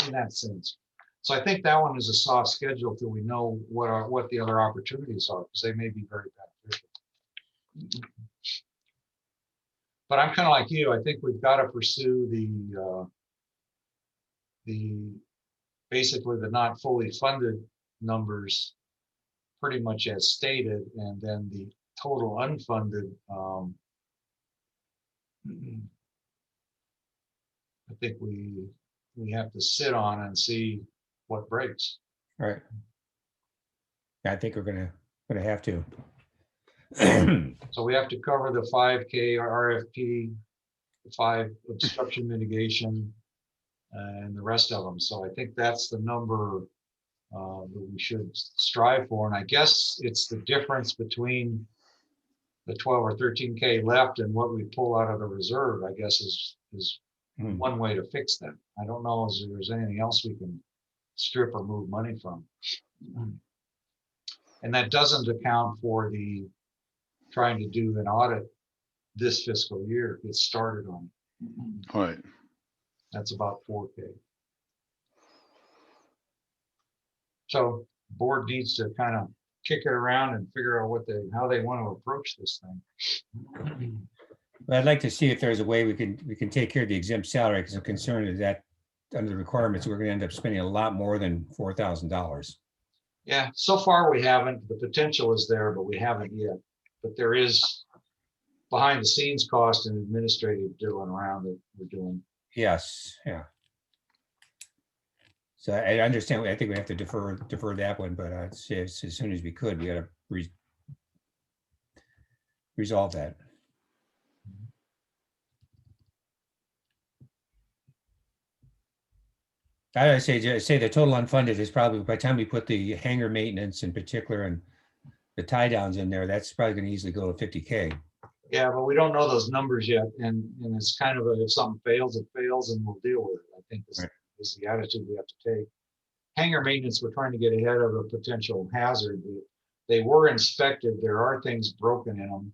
in that sense. So I think that one is a soft schedule till we know what the other opportunities are, because they may be very beneficial. But I'm kind of like you. I think we've got to pursue basically the not fully funded numbers pretty much as stated, and then the total unfunded. I think we have to sit on and see what breaks.
Right. Yeah, I think we're gonna have to.
So we have to cover the 5K RFP, the 5 obstruction mitigation, and the rest of them. So I think that's the number that we should strive for. And I guess it's the difference between the 12 or 13K left and what we pull out of the reserve, I guess is one way to fix that. I don't know if there's anything else we can strip or move money from. And that doesn't account for the trying to do an audit this fiscal year. Get started on it.
Right.
That's about 4K. So board needs to kind of kick it around and figure out how they want to approach this thing.
But I'd like to see if there's a way we can take care of the exempt salary, because I'm concerned that under the requirements, we're gonna end up spending a lot more than $4,000.
Yeah, so far we haven't. The potential is there, but we haven't yet. But there is behind the scenes cost and administrative dealing around that we're doing.
Yes, yeah. So I understand, I think we have to defer that one, but I'd say as soon as we could, we gotta resolve that. I say the total unfunded is probably, by the time we put the hangar maintenance in particular and the tie downs in there, that's probably gonna easily go to 50K.
Yeah, but we don't know those numbers yet, and it's kind of if something fails, it fails, and we'll deal with it. I think
Right.
is the attitude we have to take. Hangar maintenance, we're trying to get ahead of a potential hazard. They were inspected. There are things broken in them,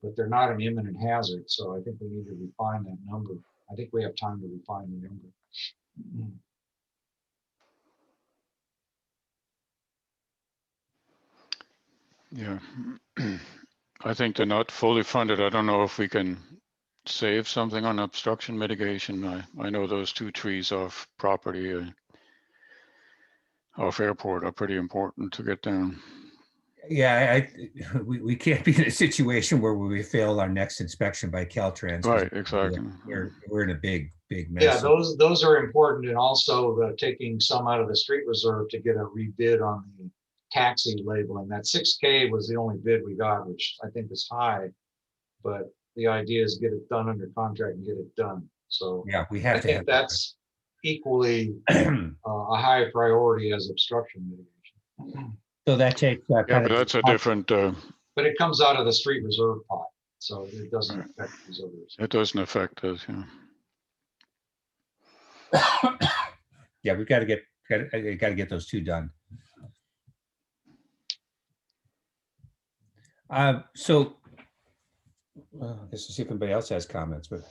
but they're not an imminent hazard. So I think we need to refine that number. I think we have time to refine the number.
Yeah. I think they're not fully funded. I don't know if we can save something on obstruction mitigation. I know those 2 trees off property, off airport are pretty important to get down.
Yeah, we can't be in a situation where we fail our next inspection by Caltrans. 'Cause
Right, exactly.
We're in a big mess.
Yeah, those are important, and also taking some out of the street reserve to get a rebid on the taxi labeling. That 6K was the only bid we got, which I think is high, but the idea is get it done under contract and get it done. So
Yeah, we
I
have to
think
have.
that's equally a high priority as obstruction mitigation.
So that takes.
Yeah, but that's a different,
But it comes out of the street reserve pot, so it doesn't
Right.
affect these others.
it doesn't affect us, yeah.
Yeah, we've got to get those 2 done. So let's see if anybody else has comments, but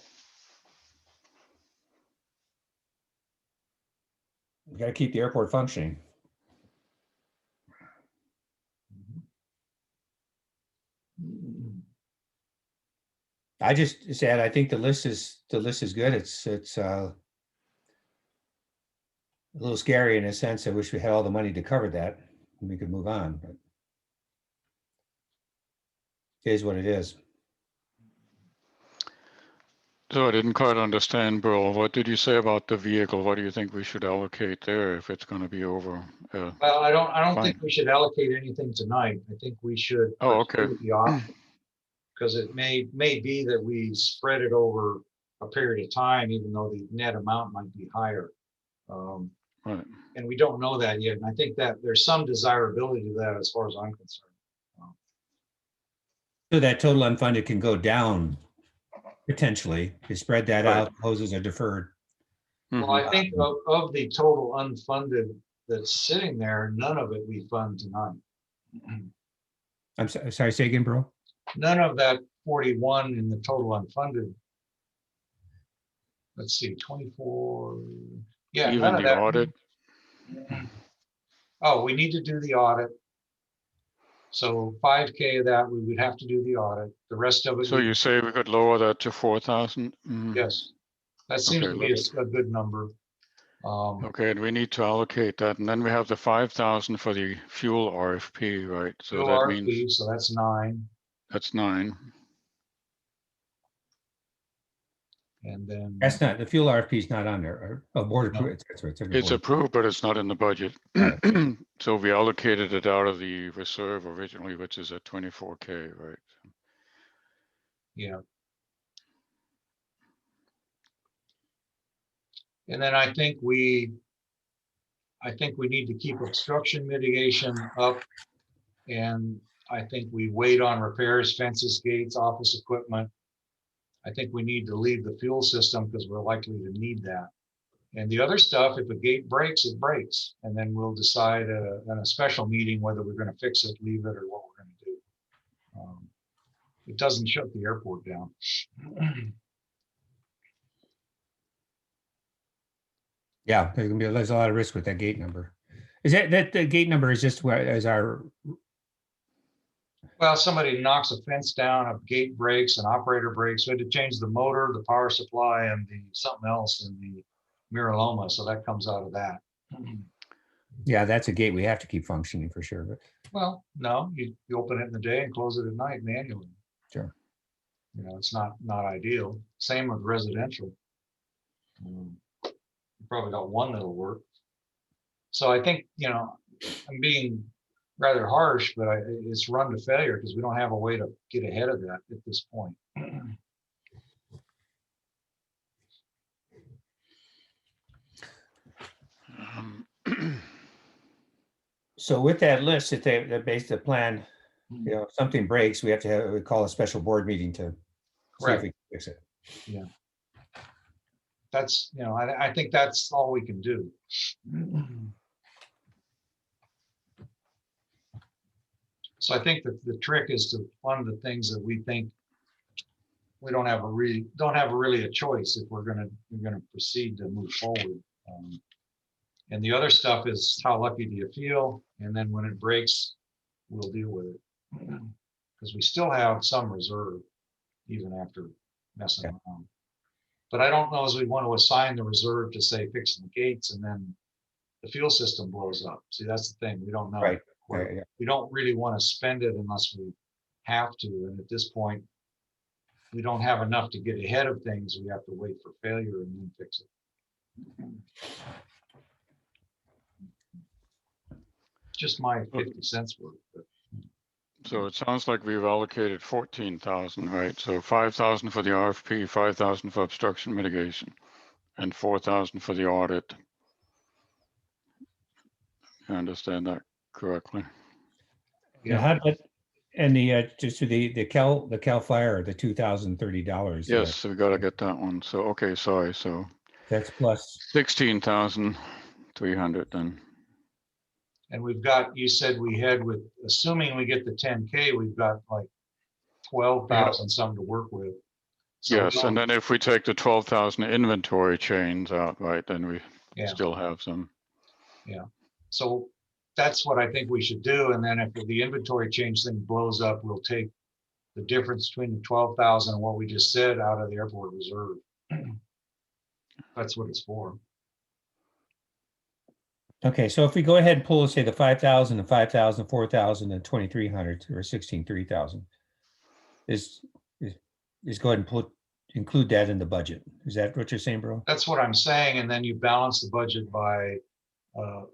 we got to keep the airport functioning. I just said, I think the list is good. It's a little scary in a sense. I wish we had all the money to cover that and we could move on, but it is what it is.
So I didn't quite understand, Bill. What did you say about the vehicle? What do you think we should allocate there if it's going to be over?
Well, I don't think
Fine.
we should allocate anything tonight. I think we should.
Oh, okay.
Because it may be that we spread it over a period of time, even though the net amount might be higher.
Right.
And we don't know that yet. And I think that there's some desirability to that as far as I'm concerned.
So that total unfunded can go down potentially. You spread that
Right.
out, hoses are deferred.
Well, I think of the total unfunded that's sitting there, none of it we fund tonight.
I'm sorry, say again, bro.
None of that 41 in the total unfunded. Let's see, 24. Yeah,
Even
none of
the
that.
audit,
Oh, we need to do the audit. So 5K of that, we would have to do the audit. The rest of it.
so you say we could lower that to 4,000?
Yes, that seems
Okay,
to be a good number.
Okay, and we need to allocate that. And then we have the 5,000 for the fuel RFP, right? So
Fuel
that
RFP,
means
so that's 9.
that's 9.
And then.
That's not, the fuel RFP is not on there. Board approved. That's right, in the
It's
board.
approved, but it's not in the budget. So we allocated it out of the reserve originally, which is at 24K, right?
Yeah. And then I think we need to keep obstruction mitigation up. And I think we wait on repairs, fences, gates, office equipment. I think we need to leave the fuel system because we're likely to need that. And the other stuff, if a gate breaks, it breaks. And then we'll decide in a special meeting whether we're going to fix it, leave it, or what we're going to do. It doesn't shut the airport down.
Yeah, there's a lot of risk with that gate number. Is that the gate number is just where as our,
Well, somebody knocks a fence down, a gate breaks, an operator breaks. We had to change the motor, the power supply, and the something else in the Miraloma, so that comes out of that.
yeah, that's a gate we have to keep functioning for sure, but
Well, no, you open it in the day and close it at night manually.
sure.
You know, it's not ideal. Same with residential. You probably got one that'll work. So I think, you know, I'm being rather harsh, but it's run to failure because we don't have a way to get ahead of that at this point.
So with that list, if they base the plan, you know, if something breaks, we have to have, we call a special board meeting to see if
Correct.
we can fix it.
That's, you know, I think that's all we can do. So I think that the trick is to fund the things that we think we don't have really a choice if we're gonna proceed to move forward. And the other stuff is how lucky do you feel? And then when it breaks, we'll deal with it. Because we still have some reserve even after messing around. But I don't know as we want to assign the reserve to say fixing the gates and then the fuel system blows up. See, that's the thing. We don't know.
Right. Yeah.
We don't really want to spend it unless we have to. And at this point, we don't have enough to get ahead of things. We have to wait for failure and then fix it. Just my 50 cents worth. But
So it sounds like we've allocated 14,000, right? So 5,000 for the RFP, 5,000 for obstruction mitigation, and 4,000 for the audit. I understand that correctly?
Yeah, how did, and the just to the Cal Fire, the $2,030.
Yes, so we gotta get that one. So, okay, sorry. So
That's plus.
16,300 then.
and we've got, you said we had with, assuming we get the 10K, we've got like 12,000 something to work with. So we
Yes,
don't-
and then if we take the 12,000 inventory chains out, right, then we
Yeah.
still have some.
So that's what I think we should do. And then if the inventory change thing blows up, we'll take the difference between the 12,000 and what we just said out of the airport reserve. That's what it's for.
Okay, so if we go ahead and pull, say the 5,000 and 5,000, 4,000 and 2,300 or 16,300 is go ahead and include that in the budget. Is that what you're saying, bro?
That's what I'm saying. And then you balance the budget by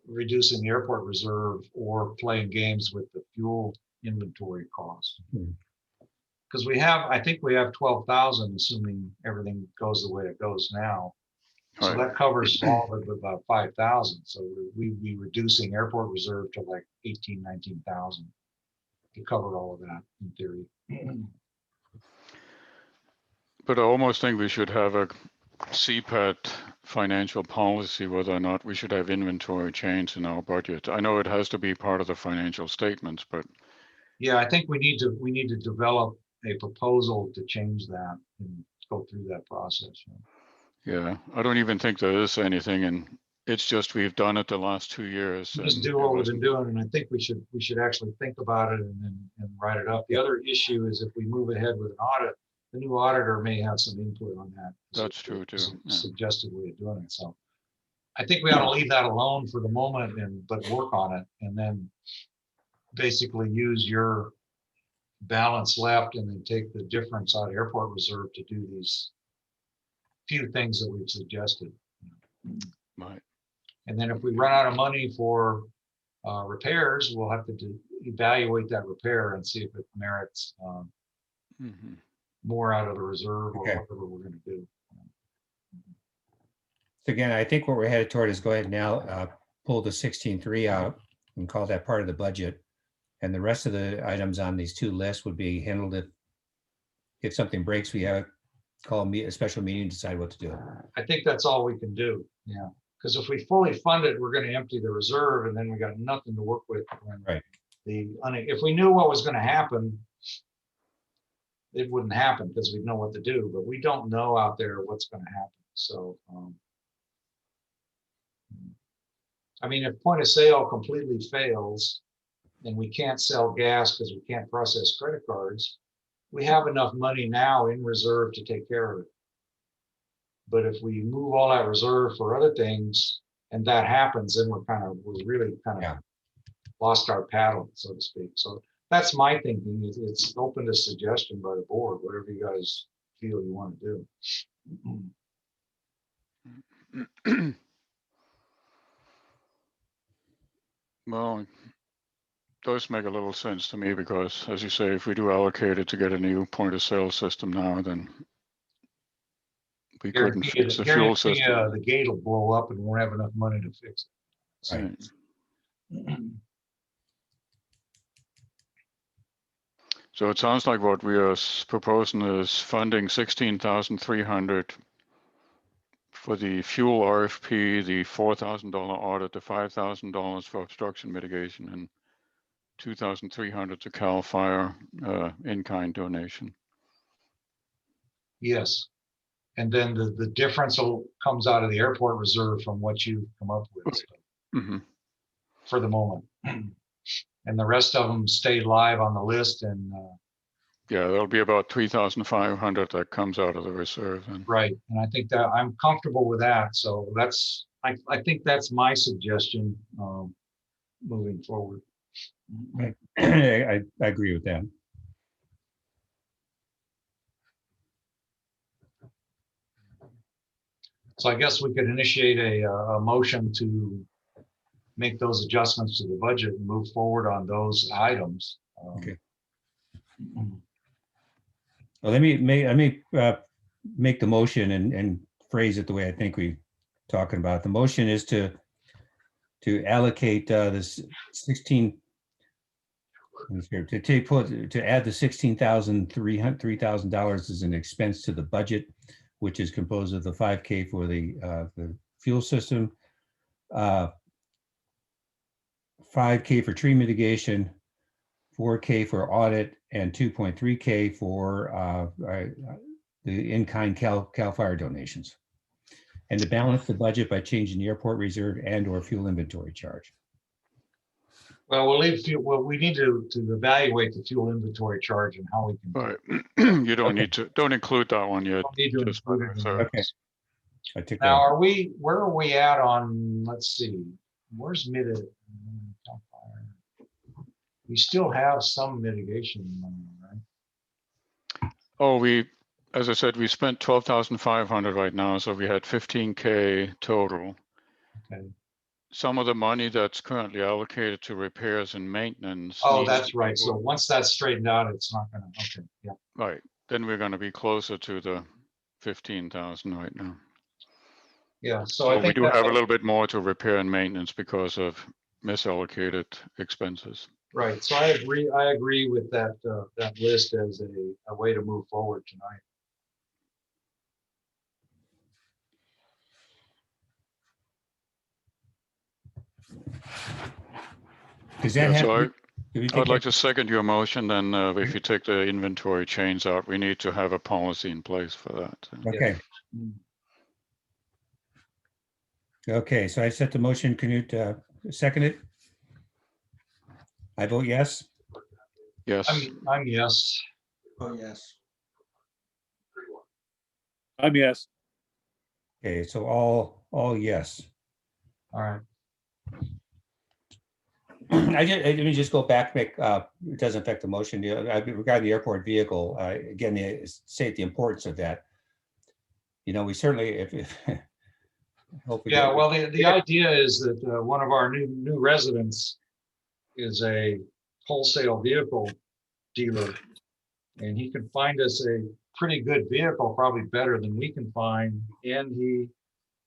reducing the airport reserve or playing games with the fuel inventory cost.
Hmm.
Because I think we have 12,000, assuming everything goes the way it goes now. So
Right.
that covers all of it with about 5,000. So we'd be reducing airport reserve to like 18, 19,000 to cover all of that in theory.
But I almost think we should have a CPAT financial policy, whether or not we should have inventory chains in our budget. I know it has to be part of the financial statements, but
Yeah, I think we need to develop a proposal to change that and go through that process.
yeah, I don't even think there is anything, and it's just we've done it the last 2 years.
Just
and
do
it
what we've
wasn't-
been doing, and I think we should actually think about it and write it up. The other issue is if we move ahead with an audit, the new auditor may have some input on that.
That's true, too, yeah.
Suggested way of doing it, so. I think we ought to leave that alone for the moment but work on it and then basically use your balance left and then take the difference out of airport reserve to do these few things that we've suggested.
Right.
And then if we run out of money for repairs, we'll have to evaluate that repair and see if it merits
Mhm.
more out of the reserve or
Okay.
whatever we're gonna do.
So again, I think what we're headed toward is go ahead now, pull the 16,300 out and call that part of the budget. And the rest of the items on these two lists would be handled if something breaks, we have call a special meeting, decide what to do.
I think that's all we can do, yeah. Because if we fully fund it, we're gonna empty the reserve and then we got nothing to work with. when
Right.
If we knew what was gonna happen, it wouldn't happen because we'd know what to do, but we don't know out there what's gonna happen, so. I mean, if point of sale completely fails and we can't sell gas because we can't process credit cards, we have enough money now in reserve to take care of it. But if we move all that reserve for other things and that happens, then we're really kind of
Yeah.
lost our paddle, so to speak. So that's my thinking. It's open to suggestion by the board, whatever you guys feel you want to do.
Well, does make a little sense to me because, as you say, if we do allocate it to get a new point of sale system now, then we couldn't fix the fuel system.
The gate will blow up and we won't have enough money to fix it.
Right.
So it sounds like what we are proposing is funding 16,300 for the fuel RFP, the $4,000 audit, the $5,000 for obstruction mitigation, and 2,300 to CAL FIRE in-kind donation.
Yes. And then the difference comes out of the airport reserve from what you come up with for the moment. And the rest of them stay live on the list. And
yeah, there'll be about 3,500 that comes out of the reserve.
Right. And I think that I'm comfortable with that. So I think that's my suggestion moving forward.
Right. I agree with that.
So I guess we could initiate a motion to make those adjustments to the budget and move forward on those items.
Okay. Well, let me make the motion and phrase it the way I think we're talking about. The motion is to allocate this 16. To add the $16,300 as an expense to the budget, which is composed of the 5K for the fuel system, 5K for tree mitigation, 4K for audit, and 2.3K for the in-kind CAL FIRE donations. And to balance the budget by changing the airport reserve and/or fuel inventory charge.
Well, we need to evaluate the fuel inventory charge and how we can.
Right. You don't need to, don't include that one yet.
Need to
Just for the
include it in
reserve.
Okay. I took
Now,
that.
where are we at on, let's see, where's we still have some mitigation money, right?
Oh, as I said, we spent 12,500 right now, so we had 15K total.
Okay.
Some of the money that's currently allocated to repairs and maintenance.
Oh,
needs
that's
to
right.
be
So once that's straightened out, it's not gonna, okay, yeah.
Right, then we're gonna be closer to the 15,000 right now.
Yeah, so
So
I
we
think
do
that's,
have a little bit more to repair and maintenance because of misallocated expenses.
right. So I agree with that, that list as a way to move forward tonight.
Does that
Yeah,
have?
so
to be-
I'd like to second your motion. Then if you take the inventory chains out, we need to have a policy in place for that.
Okay. Okay, so I set the motion. Can you second it? I vote yes.
Yes.
I'm yes.
Oh, yes.
I'm yes.
Okay, so all yes.
All right.
Let me just go back, it doesn't affect the motion. Regarding the airport vehicle, again, state the importance of that. You know, we certainly, if hope we
Yeah,
get-
well, the idea is that one of our new residents is a wholesale vehicle dealer, and he can find us a pretty good vehicle, probably better than we can find, and he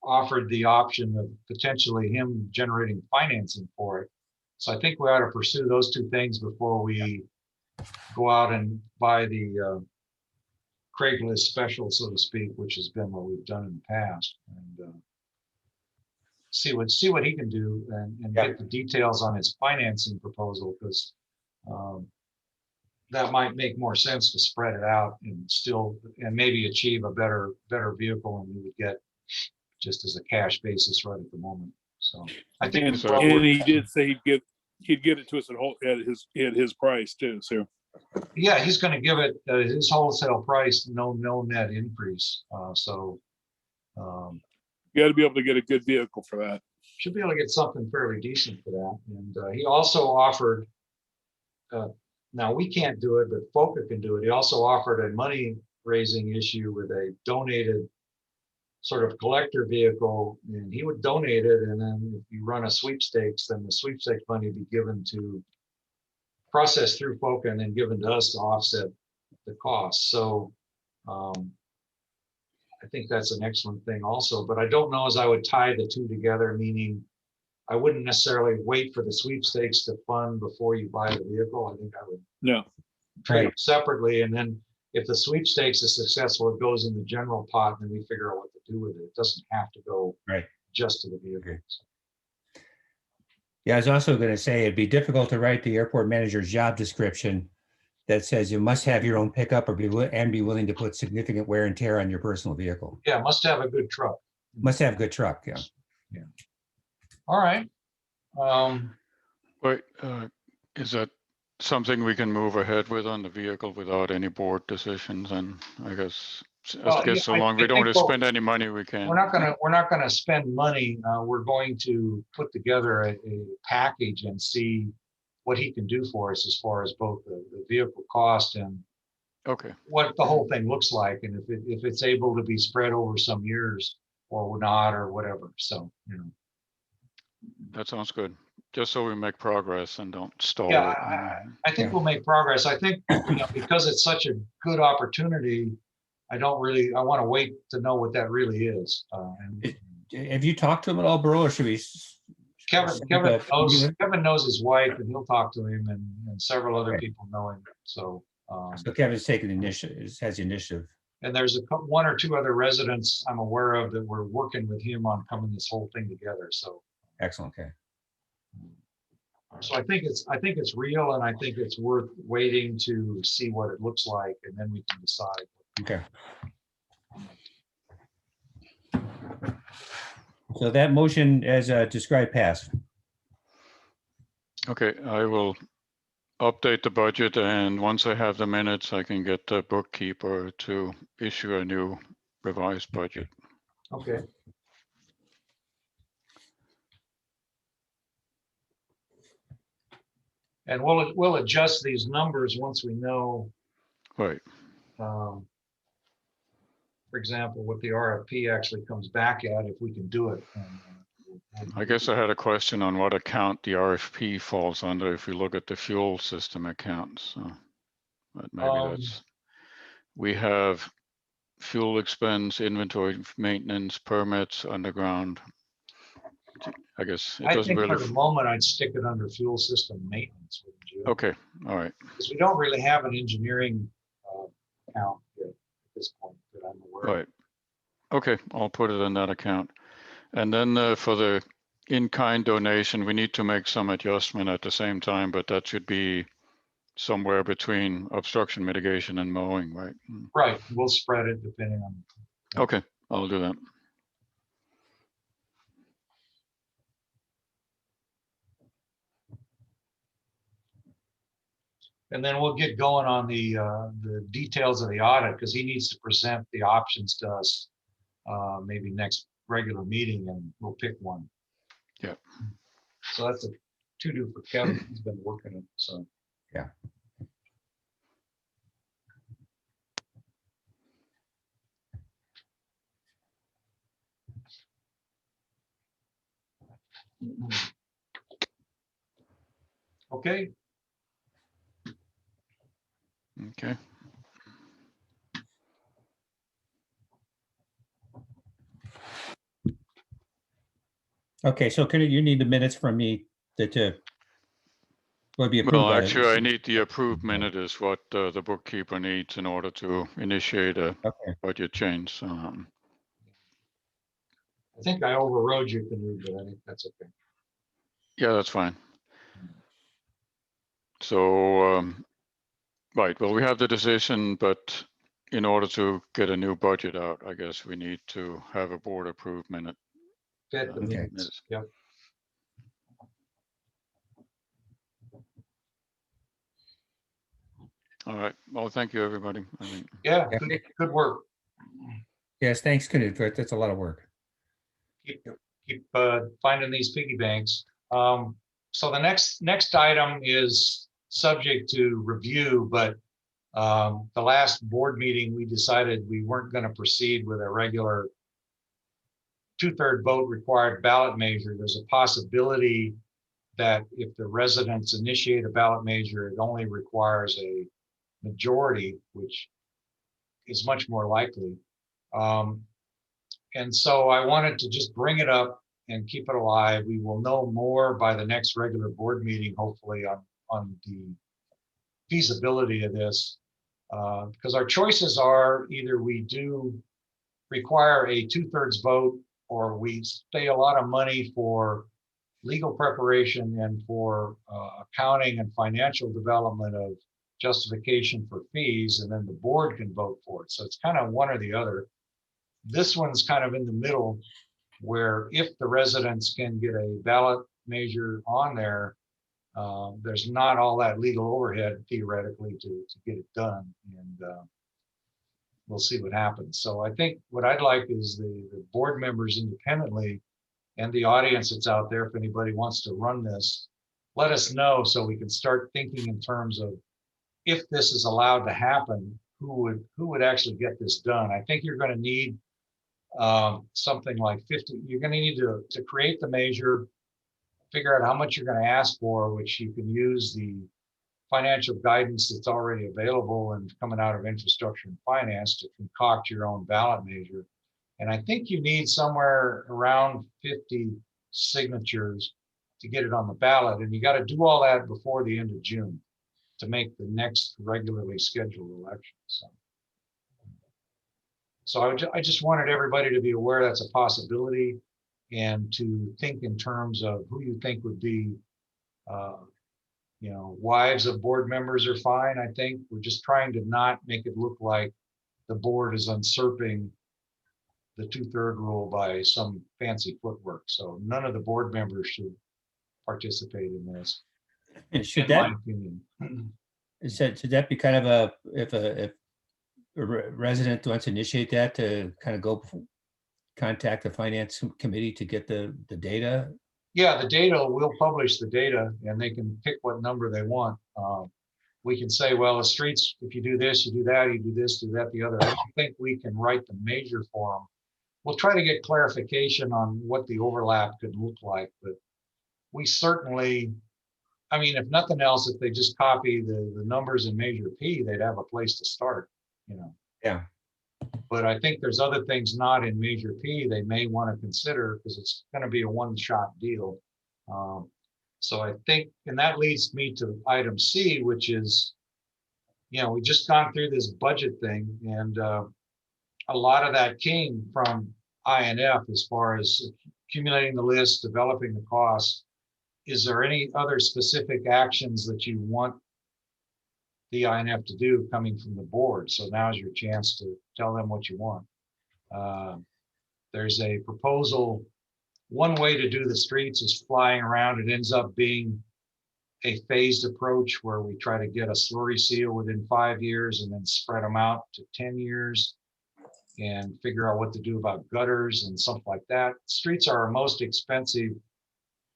offered the option of potentially him generating financing for it. So I think we ought to pursue those two things before we go out and buy the Craigslist special, so to speak, which has been what we've done in the past, and see what he can do and get the details on his financing proposal, because that might make more sense to spread it out and maybe achieve a better vehicle than we would get just as a cash basis right at the moment. So I think
And,
we
So-
probably-
and he did say he'd get it to us at his price too. So
yeah, he's going to give it his wholesale price, no net increase. So
you got to be able to get a good vehicle for that.
should be able to get something fairly decent for that. And he also offered, now we can't do it, but FOCA can do it. He also offered a money raising issue with a donated sort of collector vehicle, and he would donate it. And then if you run a sweepstakes, then the sweepstakes money would be given to processed through FOCA and then given to us to offset the cost. So I think that's an excellent thing also, but I don't know as I would tie the two together, meaning I wouldn't necessarily wait for the sweepstakes to fund before you buy the vehicle. I think I would
No,
treat them
Right.
separately, and then if the sweepstakes is successful, it goes in the general pot, and then we figure out what to do with it. It doesn't have to go
Right.
just to the vehicle.
Yeah, I was also going to say it'd be difficult to write the airport manager's job description that says you must have your own pickup or be willing to put significant wear and tear on your personal vehicle.
Yeah, must have a good truck.
Must have a good truck, yeah.
All right.
Wait, is that something we can move ahead with on the vehicle without any board decisions? And I guess,
Well,
I guess so
yeah, I
long we don't
think
want to
we'll-
spend any money, we can.
We're not gonna spend money. We're going to put together a package and see what he can do for us as far as both the vehicle cost and
Okay,
what the whole thing looks like, and if it's able to be spread over some years or not, or whatever. So,
that sounds good. Just so we make progress and don't stall
Yeah,
it.
I think
Yeah.
we'll make progress. I think, because it's such a good opportunity, I want to wait to know what that really is. And
Have you talked to him at all, Burl, or should we?
Kevin knows his wife, and he'll talk to him, and several other
Okay.
people know him. So,
So Kevin's taking initiative, has the initiative.
and there's one or two other residents I'm aware of that we're working with him on coming this whole thing together. So,
Excellent, okay.
so I think it's real, and I think it's worth waiting to see what it looks like, and then we can decide.
Okay. So that motion as described passed.
Okay, I will update the budget, and once I have the minutes, I can get the bookkeeper to issue a new revised budget.
Okay. And we'll adjust these numbers once we know,
Right,
for example, what the RFP actually comes back at, if we can do it.
I guess I had a question on what account the RFP falls under if you look at the fuel system accounts. So, but maybe that's, we have fuel expense, inventory, maintenance, permits, underground. I guess it
I
doesn't
think for
really,
the moment, I'd stick it under fuel system maintenance, wouldn't you?
okay, all right.
Because we don't really have an engineering account yet at this point that I'm aware of.
Right. Okay, I'll put it in that account. And then for the in-kind donation, we need to make some adjustment at the same time, but that should be somewhere between obstruction mitigation and mowing, right?
Right, we'll spread it depending on.
Okay, I'll do that.
And then we'll get going on the details of the audit, because he needs to present the options to us maybe next regular meeting, and we'll pick one.
Yeah.
So that's a to-do for Kevin. He's been working it, so.
Yeah.
Okay,
Okay,
Okay, so you need the minutes from me to will be approved.
well,
by the-
actually, I need the approved minute is what the bookkeeper needs in order to initiate a
Okay,
budget change.
I think I overrode you, Knut, but I think that's okay.
Yeah, that's fine. So, right, well, we have the decision, but in order to get a new budget out, I guess we need to have a board approved minute.
Fit the
Okay.
minutes. Yep.
All right. Well, thank you, everybody. I think
Yeah,
Yeah.
good work.
Yes, thanks, Knut. That's a lot of work.
Keep finding these piggy banks. So the next item is subject to review, but the last board meeting, we decided we weren't going to proceed with a regular 2/3 vote required ballot measure. There's a possibility that if the residents initiate a ballot measure, it only requires a majority, which is much more likely. And so I wanted to just bring it up and keep it alive. We will know more by the next regular board meeting, hopefully on the feasibility of this. Because our choices are either we do require a 2/3 vote, or we pay a lot of money for legal preparation and for accounting and financial development of justification for fees, and then the board can vote for it. So it's kind of one or the other. This one's kind of in the middle, where if the residents can get a ballot measure on there, there's not all that legal overhead theoretically to get it done. And we'll see what happens. So I think what I'd like is the board members independently and the audience that's out there, if anybody wants to run this, let us know so we can start thinking in terms of if this is allowed to happen, who would actually get this done. I think you're going to need something like 50. You're going to need to create the measure, figure out how much you're going to ask for, which you can use the financial guidance that's already available and coming out of infrastructure and finance to concoct your own ballot measure. And I think you need somewhere around 50 signatures to get it on the ballot. And you got to do all that before the end of June to make the next regularly scheduled election. So I just wanted everybody to be aware that's a possibility, and to think in terms of who you think would be, wives of board members are fine. I think we're just trying to not make it look like the board is usurping the 2/3 rule by some fancy footwork. So none of the board members should participate in this,
And should
in my
that,
opinion.
should that be kind of a, if a resident wants to initiate that, to kind of go contact the finance committee to get the data?
Yeah, the data, we'll publish the data and they can pick what number they want. We can say, well, the streets, if you do this, you do that, you do this, do that, the other. I don't think we can write the measure for them. We'll try to get clarification on what the overlap could look like, but we certainly, I mean, if nothing else, if they just copy the numbers in Measure P, they'd have a place to start,
Yeah.
But I think there's other things not in Measure P they may want to consider, because it's going to be a one-shot deal. So I think, and that leads me to item C, which is, we just gone through this budget thing, and a lot of that came from INF as far as accumulating the list, developing the costs. Is there any other specific actions that you want the INF to do coming from the board? So now's your chance to tell them what you want. There's a proposal. One way to do the streets is flying around. It ends up being a phased approach where we try to get a slurry seal within 5 years and then spread them out to 10 years and figure out what to do about gutters and stuff like that. Streets are our most expensive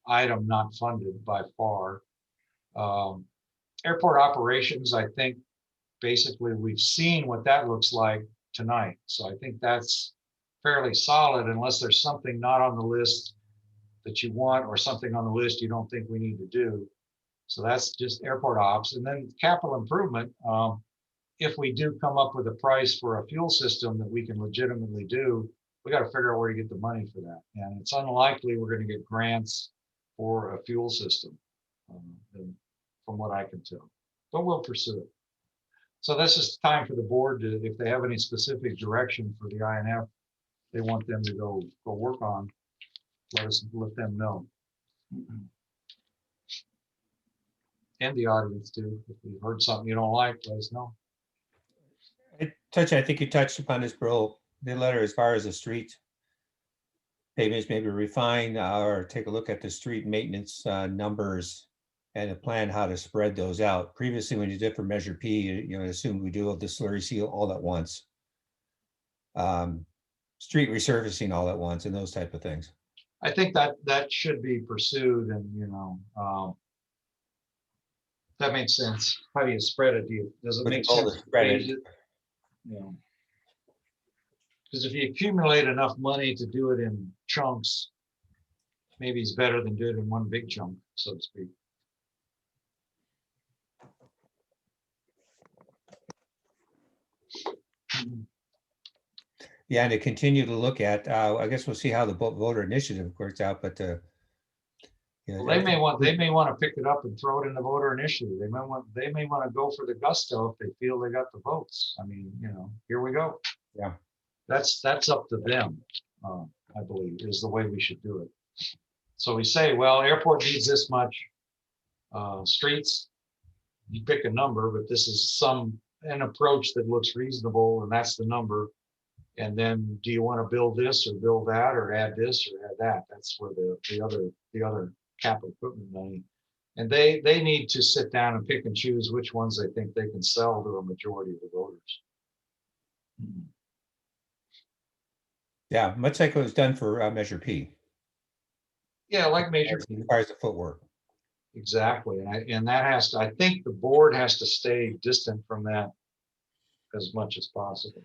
item not funded by far. Airport operations, I think basically we've seen what that looks like tonight. So I think that's fairly solid, unless there's something not on the list that you want, or something on the list you don't think we need to do. So that's just airport ops. And then capital improvement, if we do come up with a price for a fuel system that we can legitimately do, we got to figure out where to get the money for that. And it's unlikely we're going to get grants for a fuel system, from what I can tell, but we'll pursue it. So this is time for the board to, if they have any specific direction for the INF they want them to go work on, let them know. And the audience too. If you've heard something you don't like, let us know.
I think you touched upon this, bro, the letter as far as the street pavements, maybe refine or take a look at the street maintenance numbers and a plan how to spread those out. Previously, when you did for Measure P, you know, assume we do the slurry seal all at once. Street resurfacing all at once and those type of things.
I think that should be pursued and, you know, that makes sense. How do you spread it? Does it
With the
make
goal to
sense? to
spread
phase
it.
You know, because if you accumulate enough money to do it in chunks, maybe it's better than do it in one big chunk, so to speak.
Yeah, and to continue to look at, I guess we'll see how the voter initiative works out, but you know,
Well, they may want to pick it up and throw it in the voter initiative. They may want to go for the gusto if they feel they got the votes. I mean, you know, here we go.
Yeah.
That's up to them, I believe, is the way we should do it. So we say, well, airport needs this much, streets, you pick a number, but this is an approach that looks reasonable, and that's the number. And then, do you want to build this or build that or add this or add that? That's where the other capital equipment money. And they need to sit down and pick and choose which ones they think they can sell to a majority of the voters.
Yeah, much like it was done for Measure P.
Yeah, like Measure
It
P.
requires the footwork.
Exactly. And that has to, I think the board has to stay distant from that as much as possible.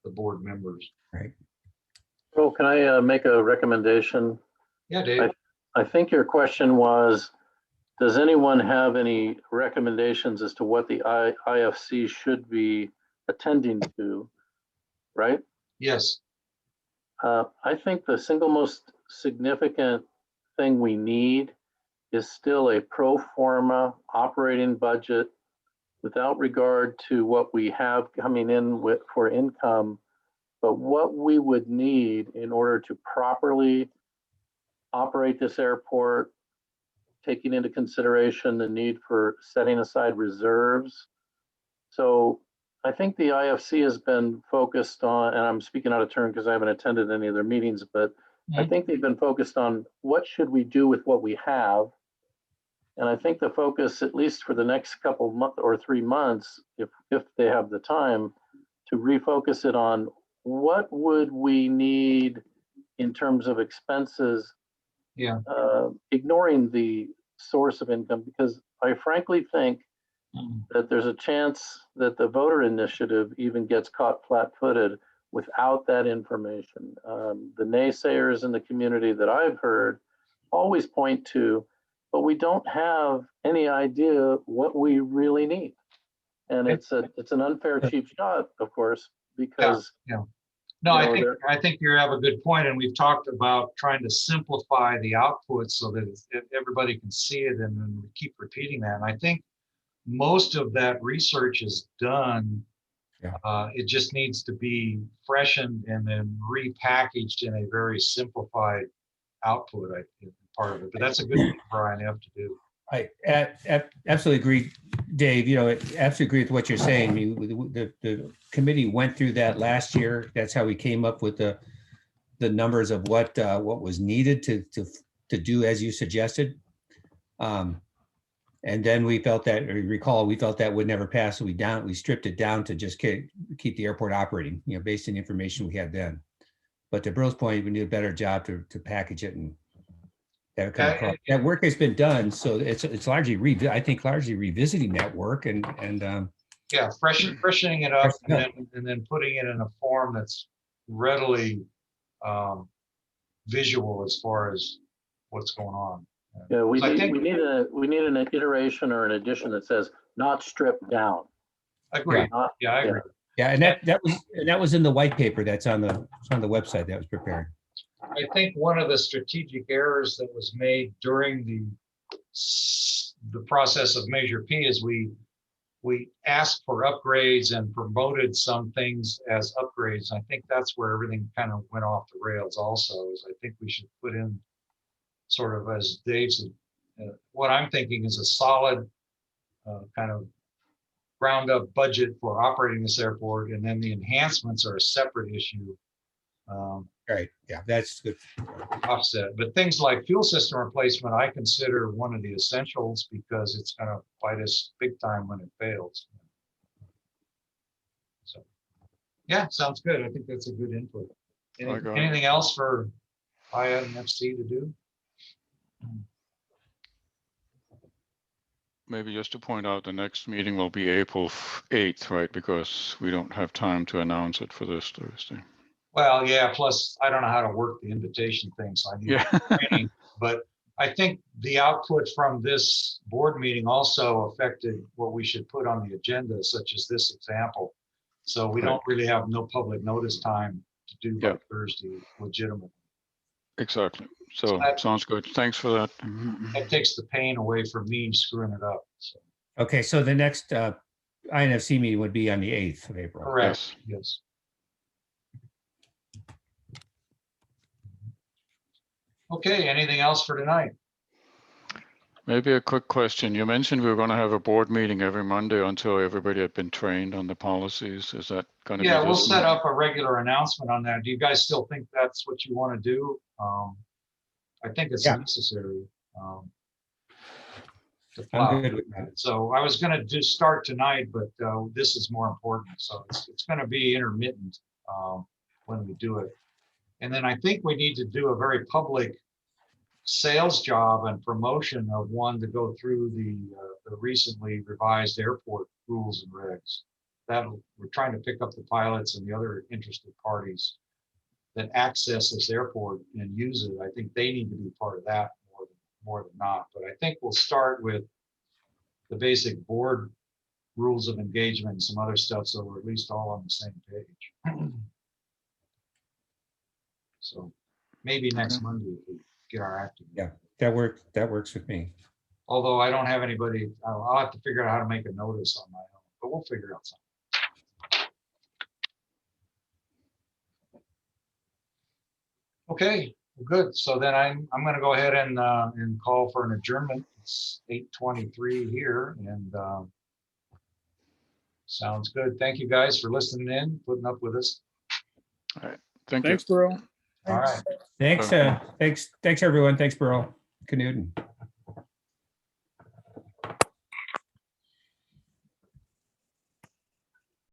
The board members.
Right.
Well, can I make a recommendation?
Yeah, Dave.
I think your question was, does anyone have any recommendations as to what the IFC should be attending to, right?
Yes.
I think the single most significant thing we need is still a pro forma operating budget without regard to what we have coming in with for income, but what we would need in order to properly operate this airport, taking into consideration the need for setting aside reserves. So I think the IFC has been focused on, and I'm speaking out of turn because I haven't attended any of their meetings, but I think they've been focused on what should we do with what we have. And I think the focus, at least for the next couple of months or 3 months, if they have the time, to refocus it on what would we need in terms of expenses, ignoring the source of income, because I frankly think that there's a chance that the voter initiative even gets caught flat-footed without that information. The naysayers in the community that I've heard always point to, but we don't have any idea what we really need. And it's an unfair cheap shot, of course, because
No, I think you have a good point, and we've talked about trying to simplify the output so that everybody can see it, and then we keep repeating that. And I think most of that research is done. It just needs to be freshened and then repackaged in a very simplified output. I think part of it, but that's a good thing for INF to do.
I absolutely agree, Dave. You know, I absolutely agree with what you're saying. The committee went through that last year. That's how we came up with the numbers of what was needed to do as you suggested. And then we felt that, or recall, we felt that would never pass. So we stripped it down to just keep the airport operating, you know, based on the information we had then. But to Bill's point, we need a better job to package it and that work has been done. So it's largely largely revisiting that work and
freshening it up and then putting it in a form that's readily visual as far as what's going on.
Yeah, we need an iteration or an addition that says not stripped down.
Agreed. I agree.
Yeah, and that was in the white paper that's on the website that was prepared.
I think one of the strategic errors that was made during the process of Measure P is we asked for upgrades and promoted some things as upgrades. I think that's where everything kind of went off the rails also, is I think we should put in sort of, as Dave said, what I'm thinking is a solid kind of ground up budget for operating this airport, and then the enhancements are a separate issue.
Right, yeah, that's good.
offset. But things like fuel system replacement, I consider one of the essentials because it's going to bite us big time when it fails. So, yeah, sounds good. I think that's a good input.
I got it.
Anything else for INFC to do?
Maybe just to point out, the next meeting will be April 8th, right? Because we don't have time to announce it for this Thursday.
Well, yeah, plus I don't know how to work the invitation thing, so I need
Yeah.
training. But I think the output from this board meeting also affected what we should put on the agenda, such as this example. So we
Right.
don't really have no public notice time to do by
Yeah.
Thursday legitimate.
Exactly. So
that-
sounds good. Thanks for that.
That takes the pain away from me screwing it up. So,
Okay, so the next INFC meeting would be on the 8th of April.
correct,
Yes.
yes. Okay, anything else for tonight?
Maybe a quick question. You mentioned we were going to have a board meeting every Monday until everybody had been trained on the policies. Is that going to be?
Yeah, we'll
this
set
Monday?
up a regular announcement on that. Do you guys still think that's what you want to do? I think it's
Yeah.
necessary. To
I'm
plow
good with that.
So I was gonna just start tonight, but this is more important. So it's gonna be intermittent when we do it. And then I think we need to do a very public sales job and promotion of one to go through the recently revised airport rules and regs. That we're trying to pick up the pilots and the other interested parties that access this airport and use it. I think they need to be part of that more than not. But I think we'll start with the basic board rules of engagement and some other stuff, so we're at least all on the same page. So maybe next Monday if we get our act together.
That works with me.
Although I don't have anybody, I'll have to figure out how to make a notice on my own, but we'll figure out something. Okay, well, good. So then I'm gonna go ahead and call for an adjournment. It's 8:23 here and sounds good. Thank you guys for listening in, putting up with us.
Thank you.
Thanks, Burl.
All right.
Thanks, everyone. Thanks, everyone. Thanks, Burl. Knudden.